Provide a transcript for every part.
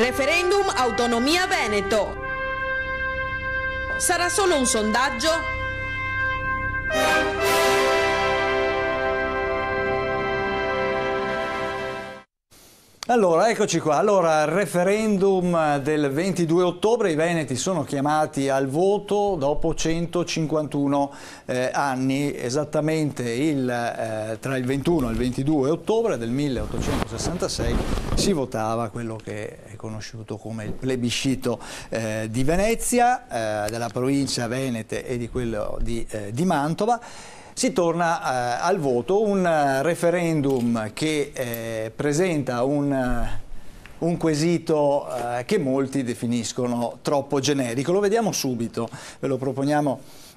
Referendum Autonomia Veneto. Sarà solo un sondaggio? Allora, eccoci qua. Allora, referendum del 22 ottobre, i veneti sono chiamati al voto dopo 151 anni, esattamente tra il 21 e il 22 ottobre del 1866 si votava quello che è conosciuto come il plebiscito di Venezia, della provincia venete e di quello di Mantova. Si torna al voto, un referendum che presenta un quesito che molti definiscono troppo generico. Lo vediamo subito, ve lo proponiamo.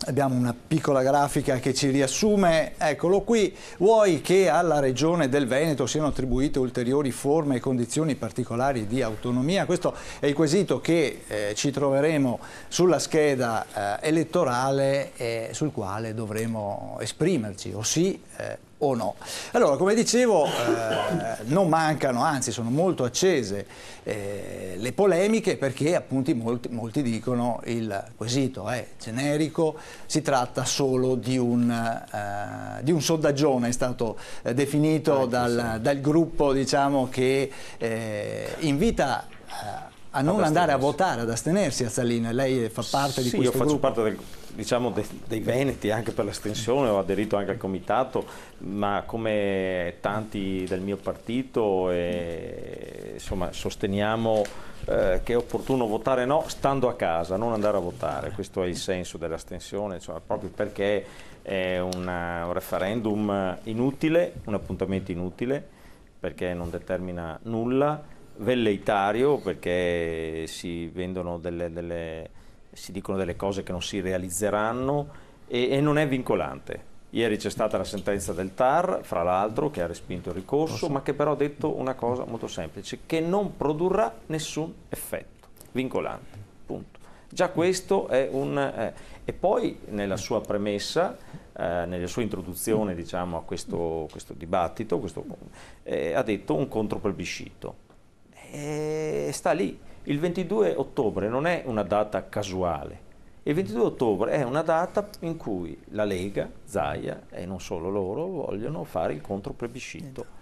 Abbiamo una piccola grafica che ci riassume, eccolo qui. Vuoi che alla Regione del Veneto siano attribuite ulteriori forme e condizioni particolari di autonomia? Questo è il quesito che ci troveremo sulla scheda elettorale sul quale dovremo esprimerci, o sì o no. Allora, come dicevo, non mancano, anzi sono molto accese le polemiche, perché appunto molti dicono il quesito è generico, si tratta solo di un sondaggione, è stato definito dal gruppo, diciamo, che invita a non andare a votare, ad astenersi. Azzalina, lei fa parte di questo gruppo? Io faccio parte dei veneti, anche per l'astensione, ho aderito anche al comitato, ma come tanti del mio partito insomma, sosteniamo che è opportuno votare no stando a casa, non andare a votare. Questo è il senso dell'astensione, cioè proprio perché è un referendum inutile, un appuntamento inutile, perché non determina nulla, velleitario, perché si vendono si dicono delle cose che non si realizzeranno, e non è vincolante. Ieri c'è stata la sentenza del TAR, fra l'altro, che ha respinto il ricorso, ma che però ha detto una cosa molto semplice, che non produrrà nessun effetto vincolante, punto. Già questo è e poi nella sua premessa, nella sua introduzione, diciamo, a questo dibattito, ha detto un controplebiscito. Sta lì. Il 22 ottobre non è una data casuale, il 22 ottobre è una data in cui la Lega, Zaia e non solo loro vogliono fare il controplebiscito.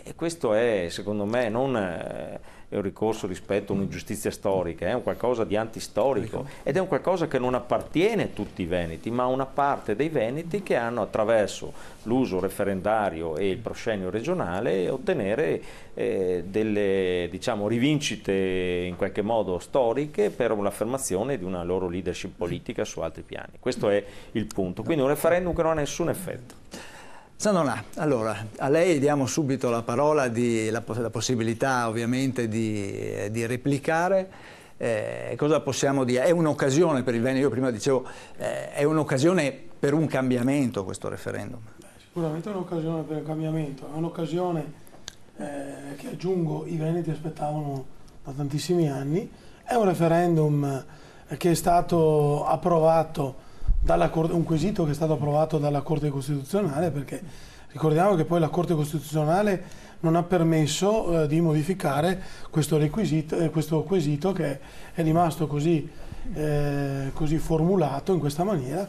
E questo è, secondo me, non è un ricorso rispetto a un'ingiustizia storica, è un qualcosa di antistorico, ed è un qualcosa che non appartiene a tutti i veneti, ma a una parte dei veneti che hanno, attraverso l'uso referendario e il proscenio regionale, ottenere delle, diciamo, rivincite in qualche modo storiche per l'affermazione di una loro leadership politica su altri piani. Questo è il punto. Quindi un referendum che non ha nessun effetto. Sandona, allora, a lei diamo subito la parola, la possibilità ovviamente di replicare. Cosa possiamo dire? È un'occasione per il Veneto, io prima dicevo, è un'occasione per un cambiamento questo referendum? Sicuramente è un'occasione per un cambiamento, è un'occasione che, aggiungo, i veneti aspettavano da tantissimi anni. È un referendum che è stato approvato un quesito che è stato approvato dalla Corte Costituzionale, perché ricordiamo che poi la Corte Costituzionale non ha permesso di modificare questo quesito che è rimasto così formulato in questa maniera,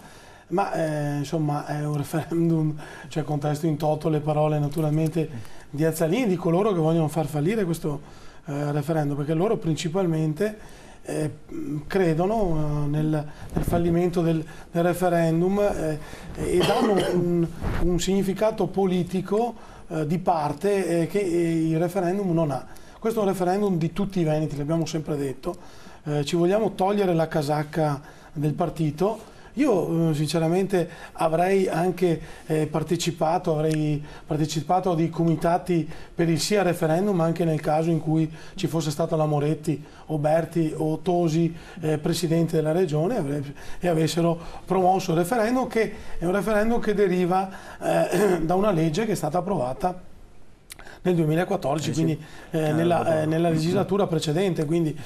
ma insomma è un referendum, cioè contesto in toto le parole naturalmente di Azzalini, di coloro che vogliono far fallire questo referendum, perché loro principalmente credono nel fallimento del referendum e danno un significato politico di parte che il referendum non ha. Questo è un referendum di tutti i veneti, l'abbiamo sempre detto, ci vogliamo togliere la casacca del partito. Io sinceramente avrei anche partecipato a dei comitati per il sì al referendum, anche nel caso in cui ci fosse stata la Moretti o Berti o Tosi presidente della regione e avessero promosso il referendum, che è un referendum che deriva da una legge che è stata approvata nel 2014, quindi nella legislatura precedente, quindi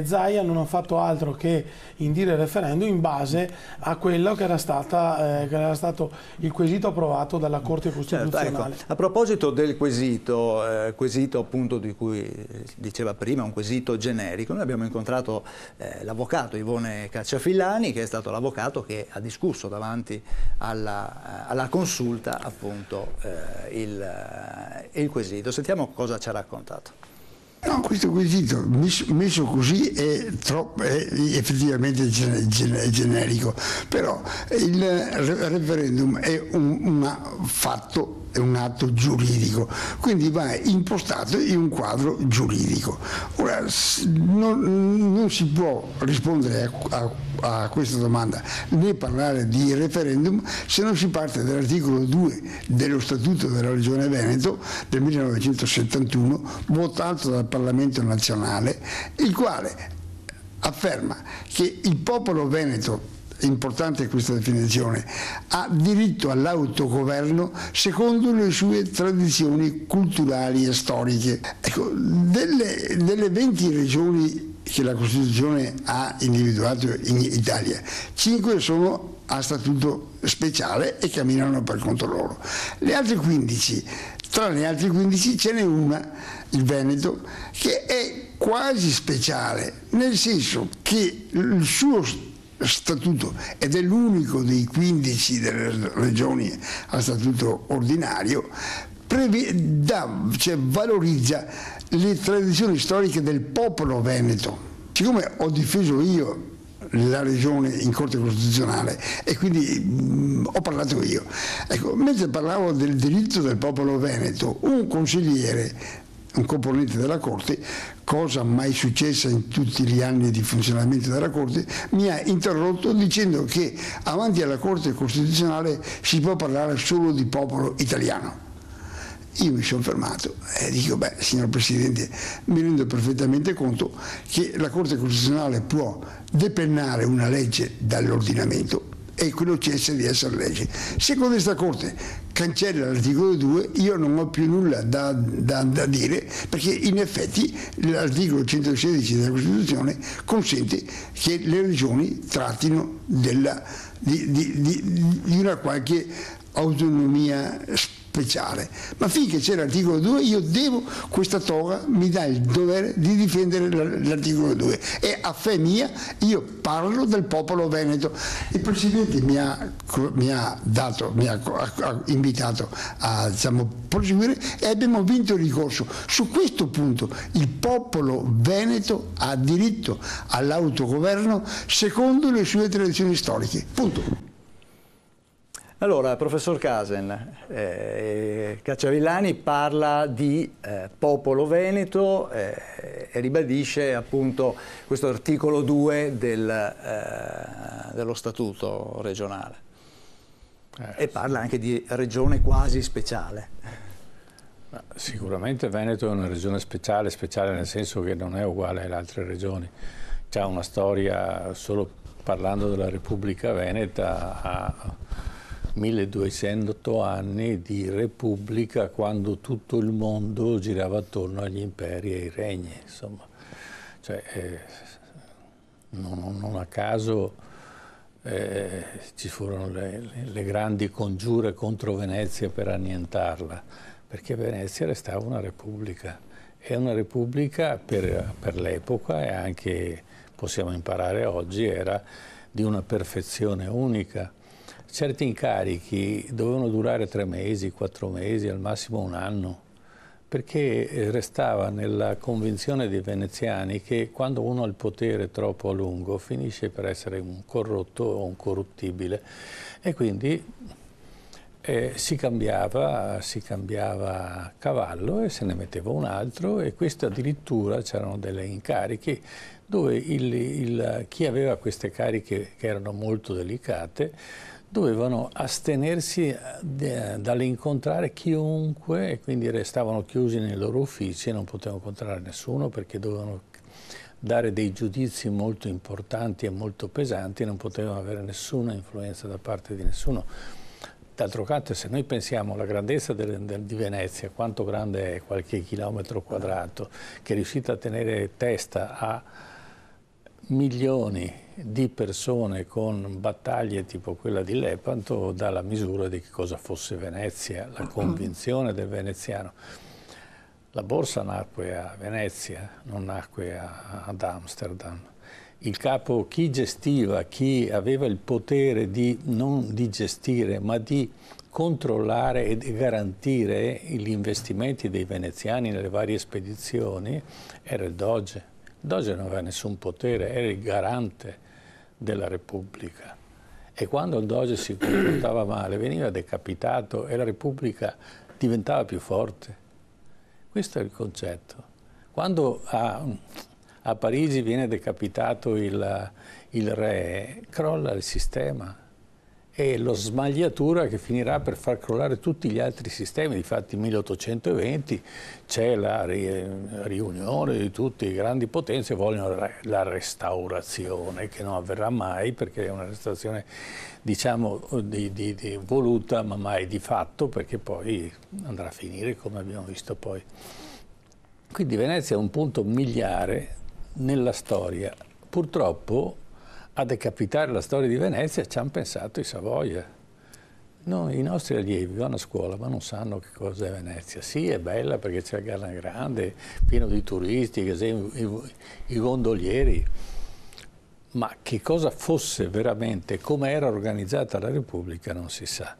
Zaia non ha fatto altro che indire il referendum in base a quello che era stato il quesito approvato dalla Corte Costituzionale. Ecco, a proposito del quesito appunto di cui diceva prima, un quesito generico, noi abbiamo incontrato l'avvocato Ivone Cacciafillani, che è stato l'avvocato che ha discusso davanti alla consulta appunto il quesito. Sentiamo cosa ci ha raccontato. No, questo quesito messo così è effettivamente generico, però il referendum è un fatto, è un atto giuridico, quindi va impostato in un quadro giuridico. Ora, non si può rispondere a questa domanda né parlare di referendum se non si parte dall'articolo 2 dello Statuto della Regione Veneto del 1971, votato dal Parlamento nazionale, il quale afferma che il popolo veneto, importante questa definizione, ha diritto all'autogoverno secondo le sue tradizioni culturali e storiche. Ecco, delle 20 regioni che la Costituzione ha individuato in Italia, 5 sono a statuto speciale e camminano per conto loro. Le altre 15, tra le altre 15 ce n'è una, il Veneto, che è quasi speciale, nel senso che il suo statuto, ed è l'unico dei 15 delle regioni a statuto ordinario, valorizza le tradizioni storiche del popolo veneto. Siccome ho difeso io la regione in Corte Costituzionale e quindi ho parlato io, ecco, mentre parlavo del diritto del popolo veneto, un consigliere, un componente della Corte, cosa mai successa in tutti gli anni di funzionamento della Corte, mi ha interrotto dicendo che avanti alla Corte Costituzionale si può parlare solo di popolo italiano. Io mi sono fermato e dico, beh, signor Presidente, mi rendo perfettamente conto che la Corte Costituzionale può depennare una legge dall'ordinamento e quello cessa di essere legge. Se questa Corte cancella l'articolo 2, io non ho più nulla da dire, perché in effetti l'articolo 116 della Costituzione consente che le regioni trattino di una qualche autonomia speciale, ma finché c'è l'articolo 2 io devo, questa toga mi dà il dovere di difendere l'articolo 2 e a fe mia io parlo del popolo veneto. Il Presidente mi ha invitato a, diciamo, proseguire e abbiamo vinto il ricorso. Su questo punto il popolo veneto ha diritto all'autogoverno secondo le sue tradizioni storiche, punto. Allora, professor Casen, Cacciavillani parla di popolo veneto e ribadisce appunto questo articolo 2 dello statuto regionale e parla anche di regione quasi speciale. Sicuramente Veneto è una regione speciale nel senso che non è uguale alle altre regioni. C'è una storia, solo parlando della Repubblica Veneta, ha 1200 anni di repubblica, quando tutto il mondo girava attorno agli imperi e ai regni, insomma. Cioè, non a caso ci furono le grandi congiure contro Venezia per annientarla, perché Venezia restava una repubblica, e una repubblica per l'epoca, e anche possiamo imparare oggi, era di una perfezione unica. Certi incarichi dovevano durare 3 mesi, 4 mesi, al massimo un anno, perché restava nella convinzione dei veneziani che quando uno ha il potere troppo a lungo finisce per essere un corrotto o un corruttibile, e quindi si cambiava cavallo e se ne metteva un altro, e questo addirittura c'erano delle incarichi dove chi aveva queste cariche, che erano molto delicate, dovevano astenersi dall'incontrare chiunque, e quindi restavano chiusi nei loro uffici e non potevano incontrare nessuno, perché dovevano dare dei giudizi molto importanti e molto pesanti, non potevano avere nessuna influenza da parte di nessuno. d'altro canto, se noi pensiamo alla grandezza di Venezia, quanto grande è qualche chilometro quadrato, che è riuscita a tenere testa a milioni di persone con battaglie tipo quella di Lepanto, dà la misura di che cosa fosse Venezia, la convinzione del veneziano. La borsa nacque a Venezia, non nacque ad Amsterdam. Il capo, chi gestiva, chi aveva il potere non di gestire, ma di controllare e garantire gli investimenti dei veneziani nelle varie spedizioni, era il Doge. Il Doge non aveva nessun potere, era il garante della Repubblica. E quando il Doge si comportava male, veniva decapitato e la Repubblica diventava più forte. Questo è il concetto. Quando a Parigi viene decapitato il re, crolla il sistema, e lo smagliatura che finirà per far crollare tutti gli altri sistemi. Difatti nel 1820 c'è la riunione di tutte le grandi potenze, vogliono la restaurazione, che non avverrà mai perché è una restaurazione, diciamo, voluta, ma mai di fatto, perché poi andrà a finire come abbiamo visto poi. Quindi Venezia è un punto miliare nella storia. Purtroppo a decapitare la storia di Venezia ci hanno pensato i Savoia. No, i nostri allievi vanno a scuola ma non sanno che cosa è Venezia. Sì, è bella perché c'è il Galla Grande, pieno di turisti, i gondolieri, ma che cosa fosse veramente, come era organizzata la Repubblica non si sa.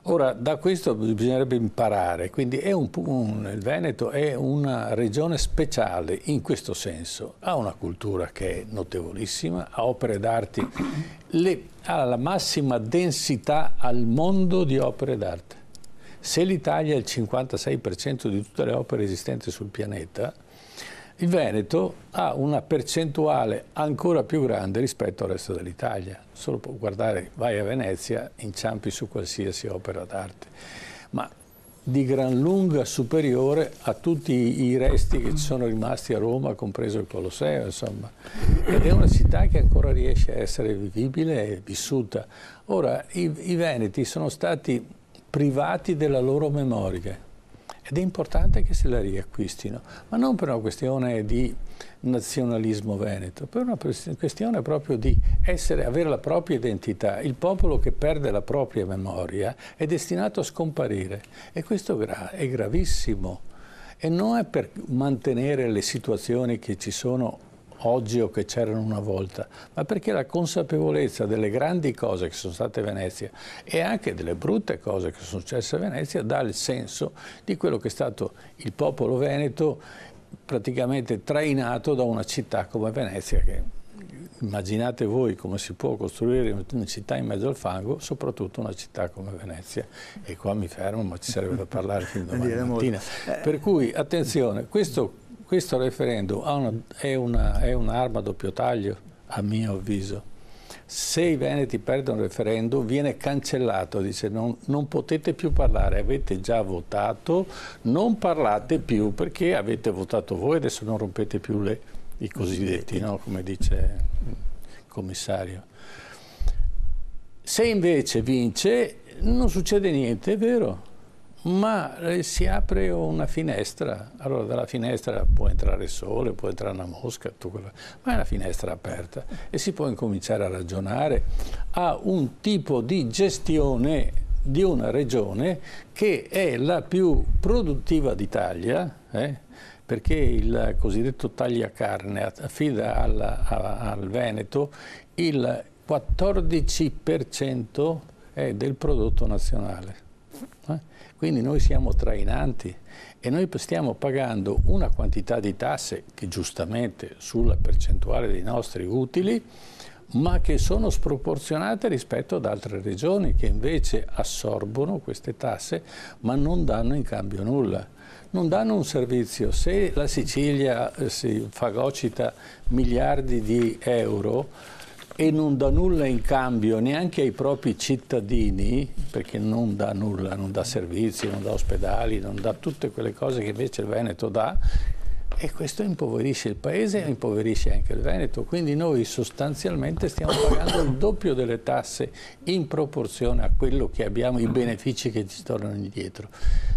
Ora, da questo bisognerebbe imparare, quindi il Veneto è una regione speciale in questo senso, ha una cultura che è notevolissima, ha opere d'arte, ha la massima densità al mondo di opere d'arte. Se l'Italia è il 56% di tutte le opere esistenti sul pianeta, il Veneto ha una percentuale ancora più grande rispetto al resto dell'Italia. Solo guardare, vai a Venezia, inciampi su qualsiasi opera d'arte, ma di gran lunga superiore a tutti i resti che ci sono rimasti a Roma, compreso il Colosseo, insomma. Ed è una città che ancora riesce a essere vivibile e vissuta. Ora, i veneti sono stati privati della loro memoria. Ed è importante che se la riacquistino, ma non per una questione di nazionalismo veneto, per una questione proprio di avere la propria identità. Il popolo che perde la propria memoria è destinato a scomparire e questo è gravissimo. E non è per mantenere le situazioni che ci sono oggi o che c'erano una volta, ma perché la consapevolezza delle grandi cose che sono state a Venezia e anche delle brutte cose che sono successe a Venezia dà il senso di quello che è stato il popolo veneto, praticamente trainato da una città come Venezia, che immaginate voi come si può costruire una città in mezzo al fango, soprattutto una città come Venezia. E qua mi fermo, ma ci sarebbe da parlare fino a domani mattina. Per cui attenzione, questo referendum è un'arma a doppio taglio, a mio avviso. Se i veneti perdono il referendum viene cancellato, dice non potete più parlare, avete già votato, non parlate più perché avete votato voi, adesso non rompete più i cosiddetti, no? Come dice il commissario. Se invece vince non succede niente, è vero. Ma si apre una finestra, allora dalla finestra può entrare il sole, può entrare una mosca, ma è una finestra aperta e si può incominciare a ragionare a un tipo di gestione di una regione che è la più produttiva d'Italia, perché il cosiddetto tagliacarne affida al Veneto il 14% del prodotto nazionale. Quindi noi siamo trainanti e noi stiamo pagando una quantità di tasse che giustamente sulla percentuale dei nostri utili, ma che sono sproporzionate rispetto ad altre regioni che invece assorbono queste tasse ma non danno in cambio nulla. Non danno un servizio. Se la Sicilia si fagocita miliardi di euro e non dà nulla in cambio neanche ai propri cittadini, perché non dà nulla, non dà servizi, non dà ospedali, non dà tutte quelle cose che invece il Veneto dà, E questo impoverisce il paese e impoverisce anche il Veneto, quindi noi sostanzialmente stiamo pagando il doppio delle tasse in proporzione a quello che abbiamo, i benefici che ci tornano indietro.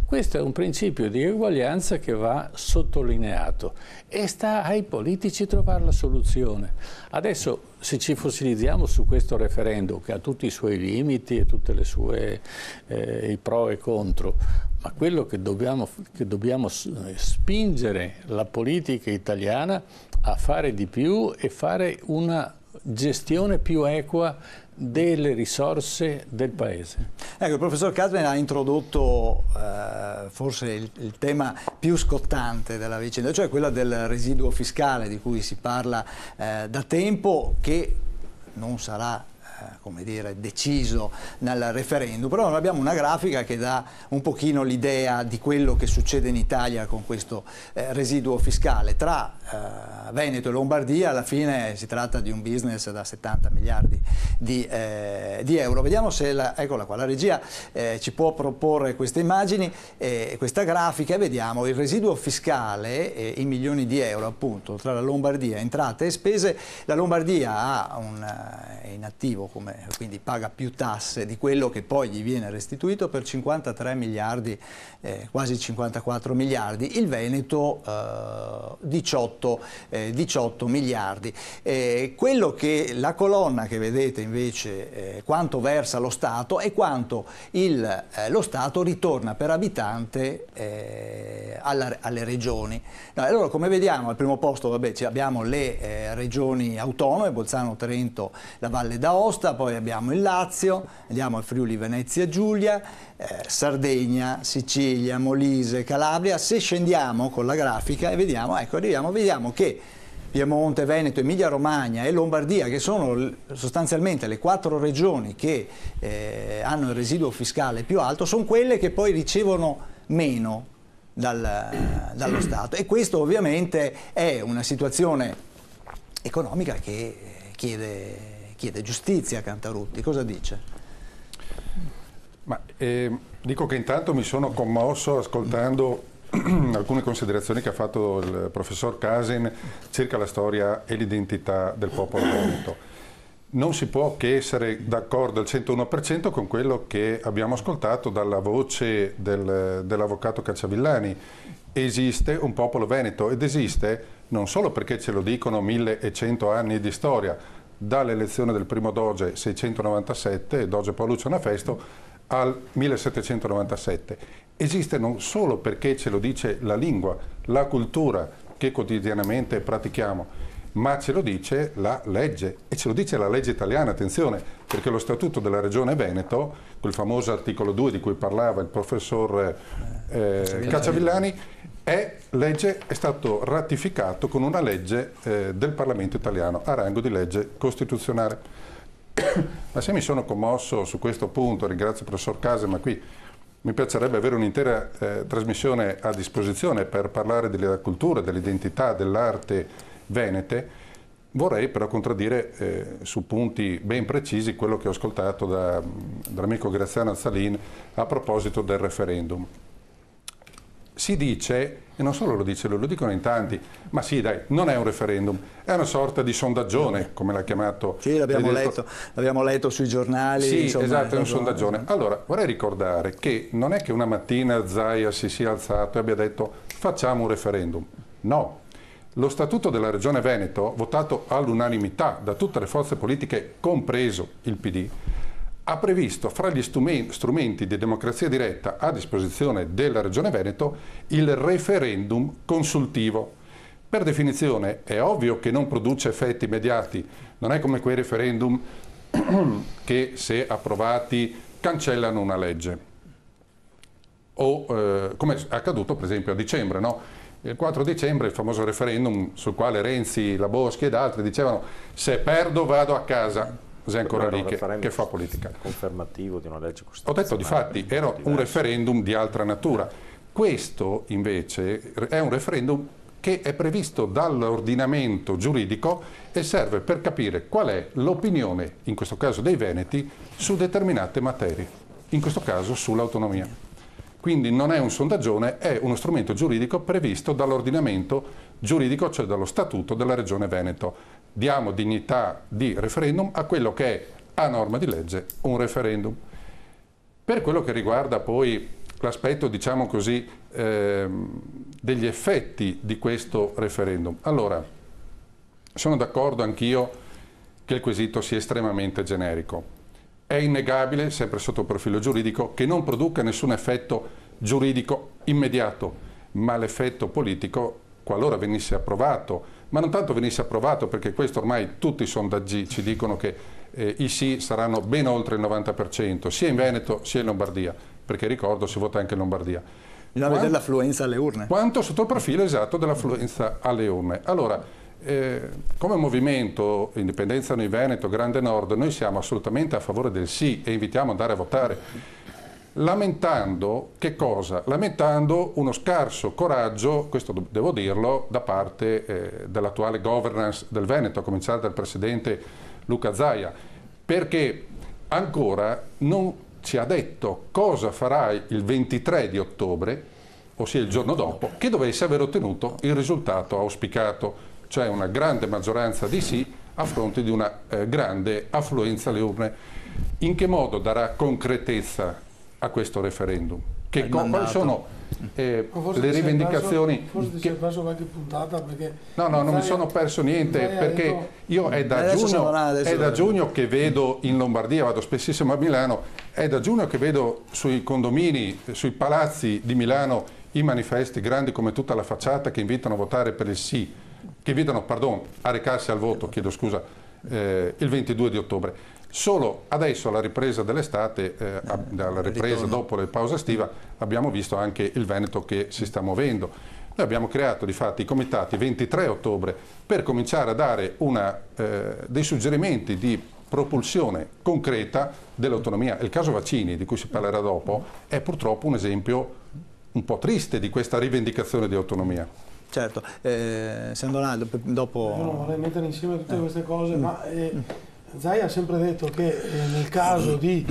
Questo è un principio di eguaglianza che va sottolineato e sta ai politici trovare la soluzione. Adesso, se ci fossilizziamo su questo referendum, che ha tutti i suoi limiti e tutte le sue i pro e contro, ma quello che dobbiamo spingere la politica italiana a fare di più e fare una gestione più equa delle risorse del Paese. Ecco, il professor Casmen ha introdotto forse il tema più scottante della vicenda, cioè quella del residuo fiscale di cui si parla da tempo, che non sarà come dire, deciso nel referendum, però noi abbiamo una grafica che dà un pochino l'idea di quello che succede in Italia con questo residuo fiscale. Tra Veneto e Lombardia alla fine si tratta di un business da 70 miliardi di euro. Vediamo se, eccola qua, la regia ci può proporre queste immagini, questa grafica, e vediamo il residuo fiscale in milioni di euro appunto tra la Lombardia, entrate e spese. La Lombardia è in attivo, quindi paga più tasse di quello che poi gli viene restituito, per 53 miliardi, quasi 54 miliardi, il Veneto 18 miliardi. Quello che la colonna che vedete invece, quanto versa lo Stato e quanto lo Stato ritorna per abitante alle regioni. Allora, come vediamo, al primo posto abbiamo le regioni autonome, Bolzano, Trento, la Valle d'Aosta, poi abbiamo il Lazio, andiamo al Friuli Venezia Giulia, Sardegna, Sicilia, Molise, Calabria. Se scendiamo con la grafica e vediamo, ecco, vediamo che Piemonte, Veneto, Emilia Romagna e Lombardia, che sono sostanzialmente le 4 regioni che hanno il residuo fiscale più alto, sono quelle che poi ricevono meno dallo Stato, e questo ovviamente è una situazione economica che chiede giustizia. Cantarutti, cosa dice? Ma, dico che intanto mi sono commosso ascoltando alcune considerazioni che ha fatto il professor Casin circa la storia e l'identità del popolo veneto. Non si può che essere d'accordo al 101% con quello che abbiamo ascoltato dalla voce dell'avvocato Cacciavillani. Esiste un popolo veneto, ed esiste non solo perché ce lo dicono 1100 anni di storia, dall'elezione del primo doge 697, doge Paolo Luciano Festo, al 1797. Esiste non solo perché ce lo dice la lingua, la cultura che quotidianamente pratichiamo, ma ce lo dice la legge, e ce lo dice la legge italiana, attenzione, perché lo Statuto della Regione Veneto, quel famoso articolo 2 di cui parlava il professor Cacciavillani, è stato ratificato con una legge del Parlamento italiano a rango di legge costituzionale. Ma se mi sono commosso su questo punto, ringrazio il professor Casa, ma qui mi piacerebbe avere un'intera trasmissione a disposizione per parlare della cultura, dell'identità, dell'arte venete. Vorrei però contraddire su punti ben precisi quello che ho ascoltato dall'amico Graziano Azzalin a proposito del referendum. Si dice, e non solo lo dice lui, lo dicono in tanti, ma sì dai, non è un referendum, è una sorta di sondaggione, come l'ha chiamato. Sì, l'abbiamo letto sui giornali. Sì, insomma, esatto, è un sondaggione. Allora, vorrei ricordare che non è che una mattina Zaia si sia alzato e abbia detto facciamo un referendum. No. Lo Statuto della Regione Veneto, votato all'unanimità da tutte le forze politiche, compreso il PD, ha previsto fra gli strumenti di democrazia diretta a disposizione della Regione Veneto il referendum consultivo. Per definizione è ovvio che non produce effetti immediati, non è come quei referendum che se approvati cancellano una legge. O come è accaduto per esempio a dicembre, no? Il 4 dicembre il famoso referendum sul quale Renzi, la Boschi ed altri dicevano se perdo vado a casa. Cos'è ancora lì che fa politica? Confermativo di una legge costituzionale. Ho detto di fatti, era un referendum di altra natura. Questo invece è un referendum che è previsto dall'ordinamento giuridico e serve per capire qual è l'opinione, in questo caso dei veneti, su determinate materie, in questo caso sull'autonomia. Quindi non è un sondaggione, è uno strumento giuridico previsto dall'ordinamento giuridico, cioè dallo Statuto della Regione Veneto. Diamo dignità di referendum a quello che è, a norma di legge, un referendum. Per quello che riguarda poi l'aspetto, diciamo così, degli effetti di questo referendum. Allora, sono d'accordo anch'io che il quesito sia estremamente generico. È innegabile, sempre sotto il profilo giuridico, che non produca nessun effetto giuridico immediato, ma l'effetto politico, qualora venisse approvato, ma non tanto venisse approvato, perché questo ormai tutti i sondaggi ci dicono che i sì saranno ben oltre il 90%, sia in Veneto sia in Lombardia, perché ricordo si vota anche in Lombardia. Bisogna vedere l'affluenza alle urne. Quanto sotto il profilo esatto dell'affluenza alle urne. Allora, come movimento Indipendenza Noi Veneto, Grande Nord, noi siamo assolutamente a favore del sì e invitiamo ad andare a votare, lamentando che cosa? Lamentando uno scarso coraggio, questo devo dirlo, da parte dell'attuale governance del Veneto, a cominciare dal presidente Luca Zaia, perché ancora non ci ha detto cosa farà il 23 di ottobre, ossia il giorno dopo, che dovesse aver ottenuto il risultato auspicato, cioè una grande maggioranza di sì a fronte di una grande affluenza alle urne. In che modo darà concretezza a questo referendum? Quali sono le rivendicazioni? Forse ti sei perso qualche puntata perché... No, non mi sono perso niente, perché io è da giugno che vedo in Lombardia, vado spessissimo a Milano, è da giugno che vedo sui condomini, sui palazzi di Milano i manifesti grandi come tutta la facciata che invitano a votare per il sì, che invitano, a recarsi al voto, chiedo scusa, il 22 di ottobre. Solo adesso, alla ripresa dell'estate, alla ripresa dopo la pausa estiva, abbiamo visto anche il Veneto che si sta muovendo. Noi abbiamo creato di fatto i comitati 23 ottobre per cominciare a dare dei suggerimenti di propulsione concreta dell'autonomia. Il caso Vaccini, di cui si parlerà dopo, è purtroppo un esempio un po' triste di questa rivendicazione di autonomia. Certo, San Donaldo, dopo... Io non vorrei mettere insieme tutte queste cose, ma Zaia ha sempre detto che nel caso di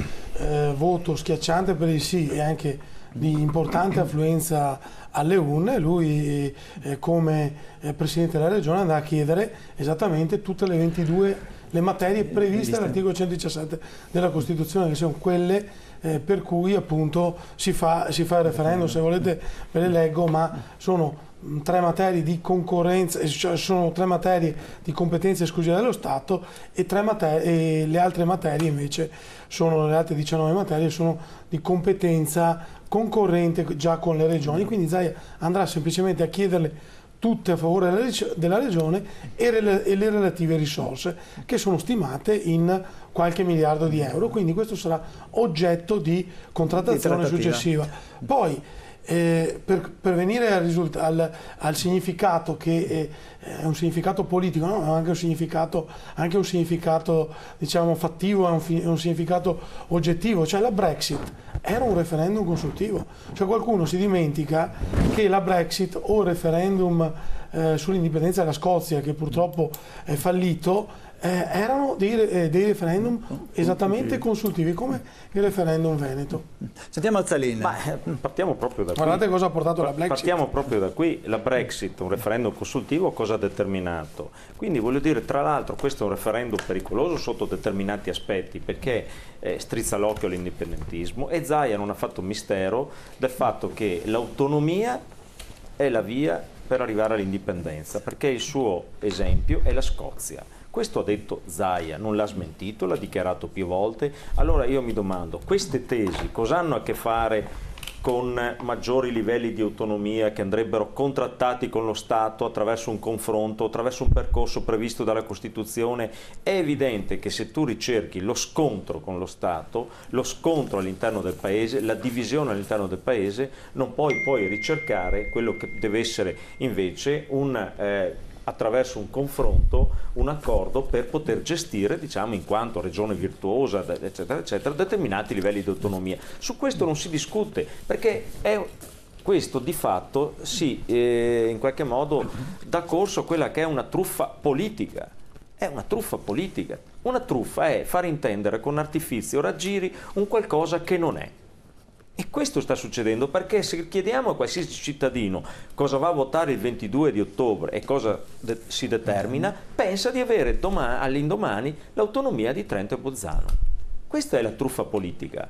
voto schiacciante per il sì e anche di importante affluenza alle urne, lui come Presidente della Regione andrà a chiedere esattamente tutte le 22 le materie previste dall'articolo 117 della Costituzione, che sono quelle per cui appunto si fa il referendum. Se volete ve le leggo, ma sono 3 materie di concorrenza, cioè sono 3 materie di competenza esclusiva dello Stato e le altre materie invece sono, le altre 19 materie sono di competenza concorrente già con le regioni. Quindi Zaia andrà semplicemente a chiederle tutte a favore della regione e le relative risorse, che sono stimate in qualche miliardo di euro. Quindi questo sarà oggetto di contrattazione successiva. Poi per venire al significato, che è un significato politico, no? È anche un significato diciamo fattivo, è un significato oggettivo, cioè la Brexit era un referendum consultivo. Cioè qualcuno si dimentica che la Brexit o il referendum sull'indipendenza della Scozia, che purtroppo è fallito, erano dei referendum esattamente consultivi, come il referendum veneto. Sentiamo Azzalin. Partiamo proprio da qui. Guardate cosa ha portato la Brexit. Partiamo proprio da qui. La Brexit, un referendum consultivo, cosa ha determinato? Quindi voglio dire, tra l'altro, questo è un referendum pericoloso sotto determinati aspetti, perché strizza l'occhio all'indipendentismo, e Zaia non ha fatto mistero del fatto che l'autonomia è la via per arrivare all'indipendenza, perché il suo esempio è la Scozia. Questo ha detto Zaia, non l'ha smentito, l'ha dichiarato più volte. Allora io mi domando, queste tesi cosa hanno a che fare con maggiori livelli di autonomia che andrebbero contrattati con lo Stato attraverso un confronto, attraverso un percorso previsto dalla Costituzione? È evidente che se tu ricerchi lo scontro con lo Stato, lo scontro all'interno del Paese, la divisione all'interno del Paese, non puoi poi ricercare quello che deve essere invece attraverso un confronto, un accordo per poter gestire, diciamo, in quanto regione virtuosa, eccetera, eccetera, determinati livelli di autonomia. Su questo non si discute, perché questo di fatto in qualche modo dà corso a quella che è una truffa politica. È una truffa politica. Una truffa è far intendere con artifizi o raggiri un qualcosa che non è. E Questo sta succedendo perché se chiediamo a qualsiasi cittadino cosa va a votare il 22 di ottobre e cosa si determina, pensa di avere all'indomani l'autonomia di Trento e Bolzano. Questa è la truffa politica.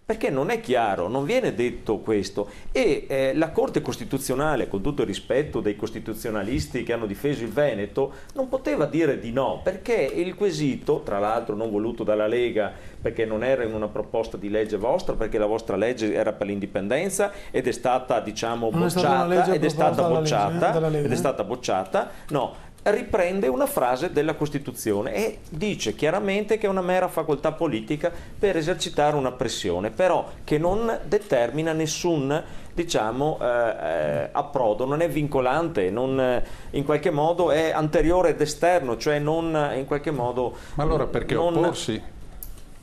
Perché non è chiaro, non viene detto questo e la Corte Costituzionale, con tutto il rispetto dei costituzionalisti che hanno difeso il Veneto, non poteva dire di no, perché il quesito, tra l'altro non voluto dalla Lega, perché non era in una proposta di legge vostra, perché la vostra legge era per l'indipendenza ed è stata, diciamo, bocciata, ed è stata bocciata, no. Riprende una frase della Costituzione e dice chiaramente che è una mera facoltà politica per esercitare una pressione, però che non determina nessun, diciamo, approdo, non è vincolante, non, in qualche modo è anteriore ed esterno, cioè non in qualche modo... Ma allora perché opporsi?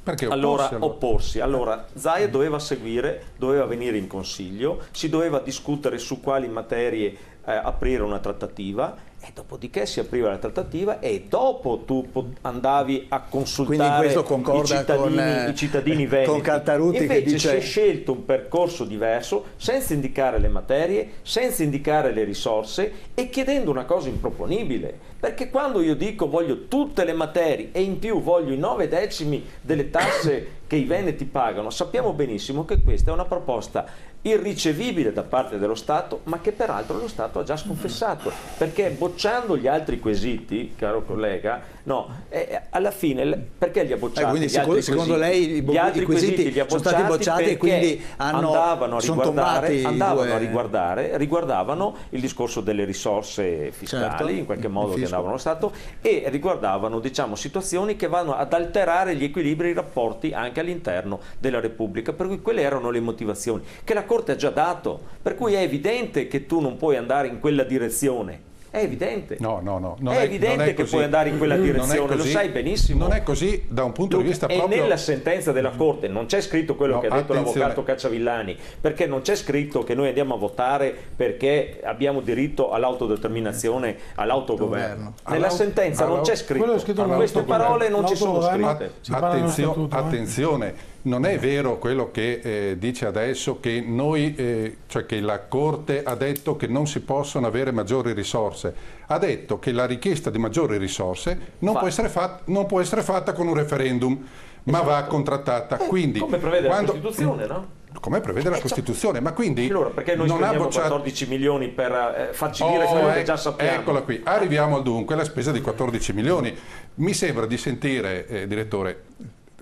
Perché opporsi? Allora, Zaia doveva venire in Consiglio, si doveva discutere su quali materie aprire una trattativa, e dopodiché si apriva la trattativa e dopo tu andavi a consultare i cittadini veneti. Con Caltarutti invece che dice... si è scelto un percorso diverso, senza indicare le materie, senza indicare le risorse e chiedendo una cosa improponibile. Perché quando io dico voglio tutte le materie e in più voglio i 9 decimi delle tasse che i veneti pagano, sappiamo benissimo che questa è una proposta irricevibile da parte dello Stato, ma che peraltro lo Stato ha già sconfessato, perché bocciando gli altri quesiti, caro collega, no, alla fine perché li ha bocciati? Quindi secondo lei gli altri quesiti sono stati bocciati e quindi riguardavano il discorso delle risorse fiscali, certo, in qualche modo che andavano allo Stato, e riguardavano, diciamo, situazioni che vanno ad alterare gli equilibri e i rapporti anche all'interno della Repubblica, per cui quelle erano le motivazioni che la Corte ha già dato, per cui è evidente che tu non puoi andare in quella direzione. È evidente. No. È evidente che puoi andare in quella direzione, lo sai benissimo. Non è così da un punto di vista proprio... E nella sentenza della Corte non c'è scritto quello che ha detto l'avvocato Cacciavillani, perché non c'è scritto che noi andiamo a votare perché abbiamo diritto all'autodeterminazione, all'autogoverno. Nella sentenza non c'è scritto. Queste parole non ci sono scritte. Attenzione. Non è vero quello che dice adesso che cioè che la Corte ha detto che non si possono avere maggiori risorse. Ha detto che la richiesta di maggiori risorse non può essere fatta con un referendum, ma va contrattata. Quindi, come prevede la Costituzione, no? Come prevede la Costituzione, ma quindi allora perché noi spendiamo 14 milioni per farci dire quello che già sappiamo? Eccola qui, arriviamo al dunque, la spesa di 14 milioni. Mi sembra di sentire, direttore,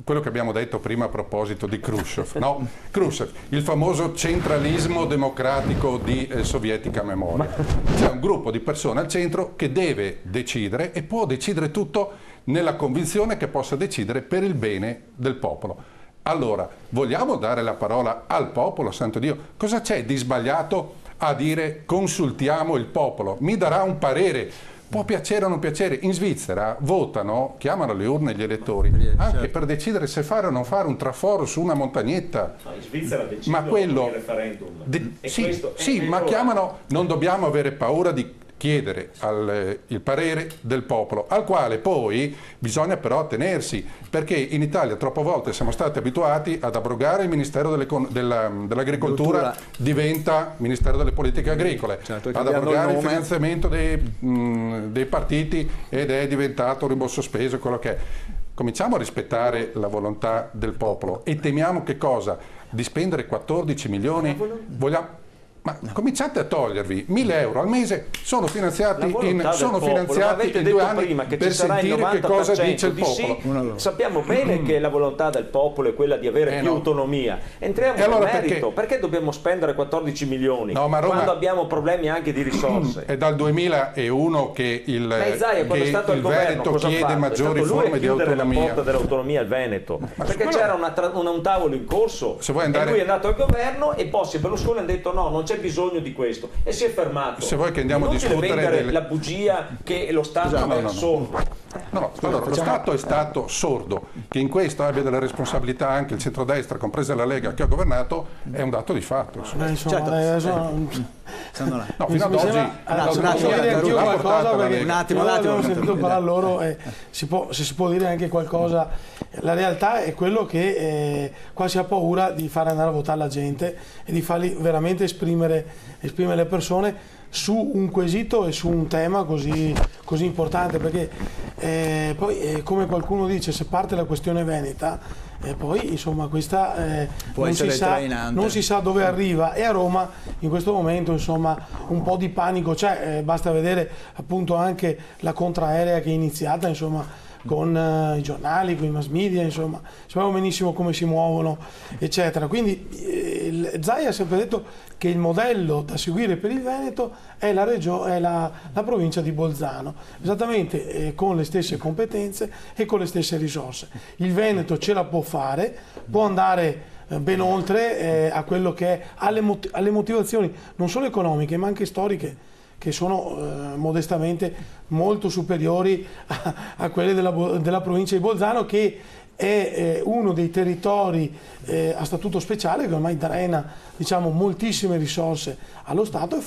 quello che abbiamo detto prima a proposito di Khrushchev, no? Khrushchev, il famoso centralismo democratico di sovietica memoria. C'è un gruppo di persone al centro che deve decidere e può decidere tutto nella convinzione che possa decidere per il bene del popolo. Allora, vogliamo dare la parola al popolo, santo Dio? Cosa c'è di sbagliato a dire consultiamo il popolo? Mi darà un parere. Può piacere o non piacere, in Svizzera votano, chiamano alle urne gli elettori, anche per decidere se fare o non fare un traforo su una montagnetta. No, in Svizzera decidono il referendum. Sì, ma chiamano, non dobbiamo avere paura di chiedere il parere del popolo, al quale poi bisogna però attenersi, perché in Italia troppe volte siamo stati abituati ad abrogare il Ministero dell'Agricoltura, diventa Ministero delle Politiche Agricole, certo, ad abrogare il finanziamento dei partiti ed è diventato rimborso spese, quello che è. Cominciamo a rispettare la volontà del popolo e temiamo che cosa? Di spendere 14 milioni? Ma cominciate a togliervi 1.000 euro al mese, sono finanziati in 2 anni per sentire che cosa dice il popolo. Sappiamo bene che la volontà del popolo è quella di avere più autonomia. Entriamo nel merito. Perché dobbiamo spendere 14 milioni quando abbiamo problemi anche di risorse? È dal 2001 che il Veneto chiede maggiori forme di autonomia. La porta dell'autonomia al Veneto, perché c'era un tavolo in corso e lui è andato al governo e poi Berlusconi ha detto no, non c'è bisogno di questo e si è fermato. Se vuoi che andiamo a discutere la bugia che lo Stato è sordo. Lo Stato è stato sordo, che in questo abbia delle responsabilità anche il centrodestra, compresa la Lega che ha governato, è un dato di fatto. No, fino ad oggi un attimo, abbiamo sentito parlare loro, se si può dire anche qualcosa. La realtà è quello che qua si ha paura di fare andare a votare la gente e di farli veramente esprimere le persone su un quesito e su un tema così importante, perché poi come qualcuno dice, se parte la questione veneta, poi insomma questa non si sa dove arriva, e a Roma in questo momento insomma un po' di panico c'è, basta vedere appunto anche la contraerea che è iniziata, insomma, con i giornali, con i mass media, insomma, sappiamo benissimo come si muovono, eccetera. Quindi Zaia ha sempre detto che il modello da seguire per il Veneto è la provincia di Bolzano, esattamente con le stesse competenze e con le stesse risorse. Il Veneto ce la può fare, può andare ben oltre a quello che è alle motivazioni non solo economiche ma anche storiche, che sono modestamente molto superiori a quelle della provincia di Bolzano, che è uno dei territori a statuto speciale che ormai drena, diciamo, moltissime risorse allo Stato, e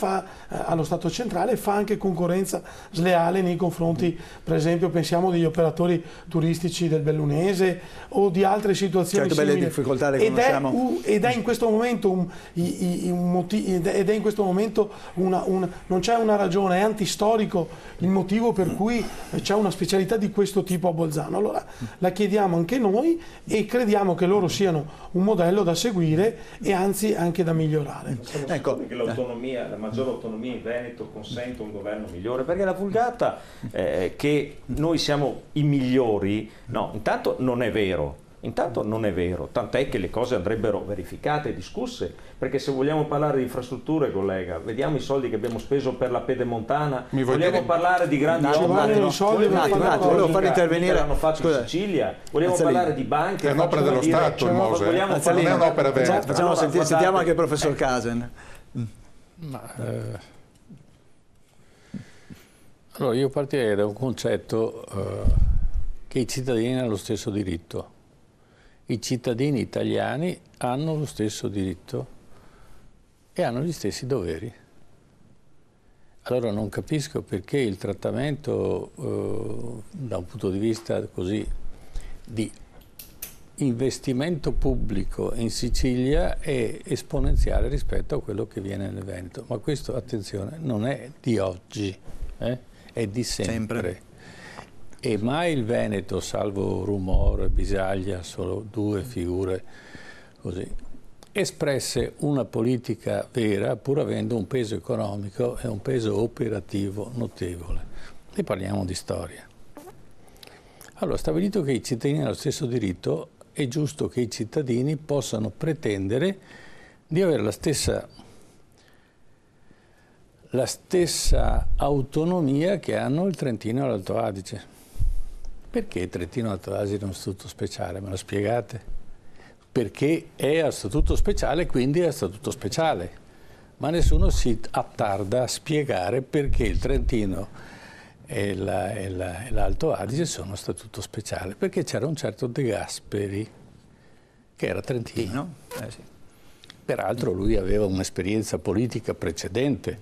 allo Stato centrale, e fa anche concorrenza sleale nei confronti, per esempio pensiamo degli operatori turistici del Bellunese o di altre situazioni simili. Belle difficoltà le conosciamo. Ed è in questo momento non c'è una ragione, è antistorico il motivo per cui c'è una specialità di questo tipo a Bolzano. Allora la chiediamo anche noi e crediamo che loro siano un modello da seguire e anzi anche da migliorare. Ecco che la maggiore autonomia in Veneto consente un governo migliore, perché la vulgata che noi siamo i migliori, no, intanto non è vero. Tant'è che le cose andrebbero verificate e discusse, perché se vogliamo parlare di infrastrutture, collega, vediamo i soldi che abbiamo speso per la pedemontana, vogliamo parlare di grandi opere, volevo far intervenire, hanno fatto in Sicilia, vogliamo parlare di banche, è un'opera dello Stato, non è un'opera veneta. Facciamo sentiamo anche il professor Casen. Allora io partirei da un concetto che i cittadini hanno lo stesso diritto. I cittadini italiani hanno lo stesso diritto e hanno gli stessi doveri. Allora non capisco perché il trattamento da un punto di vista così di investimento pubblico in Sicilia è esponenziale rispetto a quello che viene nel Veneto. Ma questo, attenzione, non è di oggi, è di sempre. E mai il Veneto, salvo Rumore, Bisaglia, solo due figure così, espresse una politica vera pur avendo un peso economico e un peso operativo notevole. E parliamo di storia. Allora, stabilito che i cittadini hanno lo stesso diritto, è giusto che i cittadini possano pretendere di avere la stessa autonomia che hanno il Trentino e l'Alto Adige. Perché il Trentino e l'Alto Adige è uno statuto speciale? Me lo spiegate? Perché è a statuto speciale, quindi è a statuto speciale. Ma nessuno si attarda a spiegare perché il Trentino e l'Alto Adige sono a statuto speciale. Perché c'era un certo De Gasperi, che era trentino. Sì. Peraltro lui aveva un'esperienza politica precedente,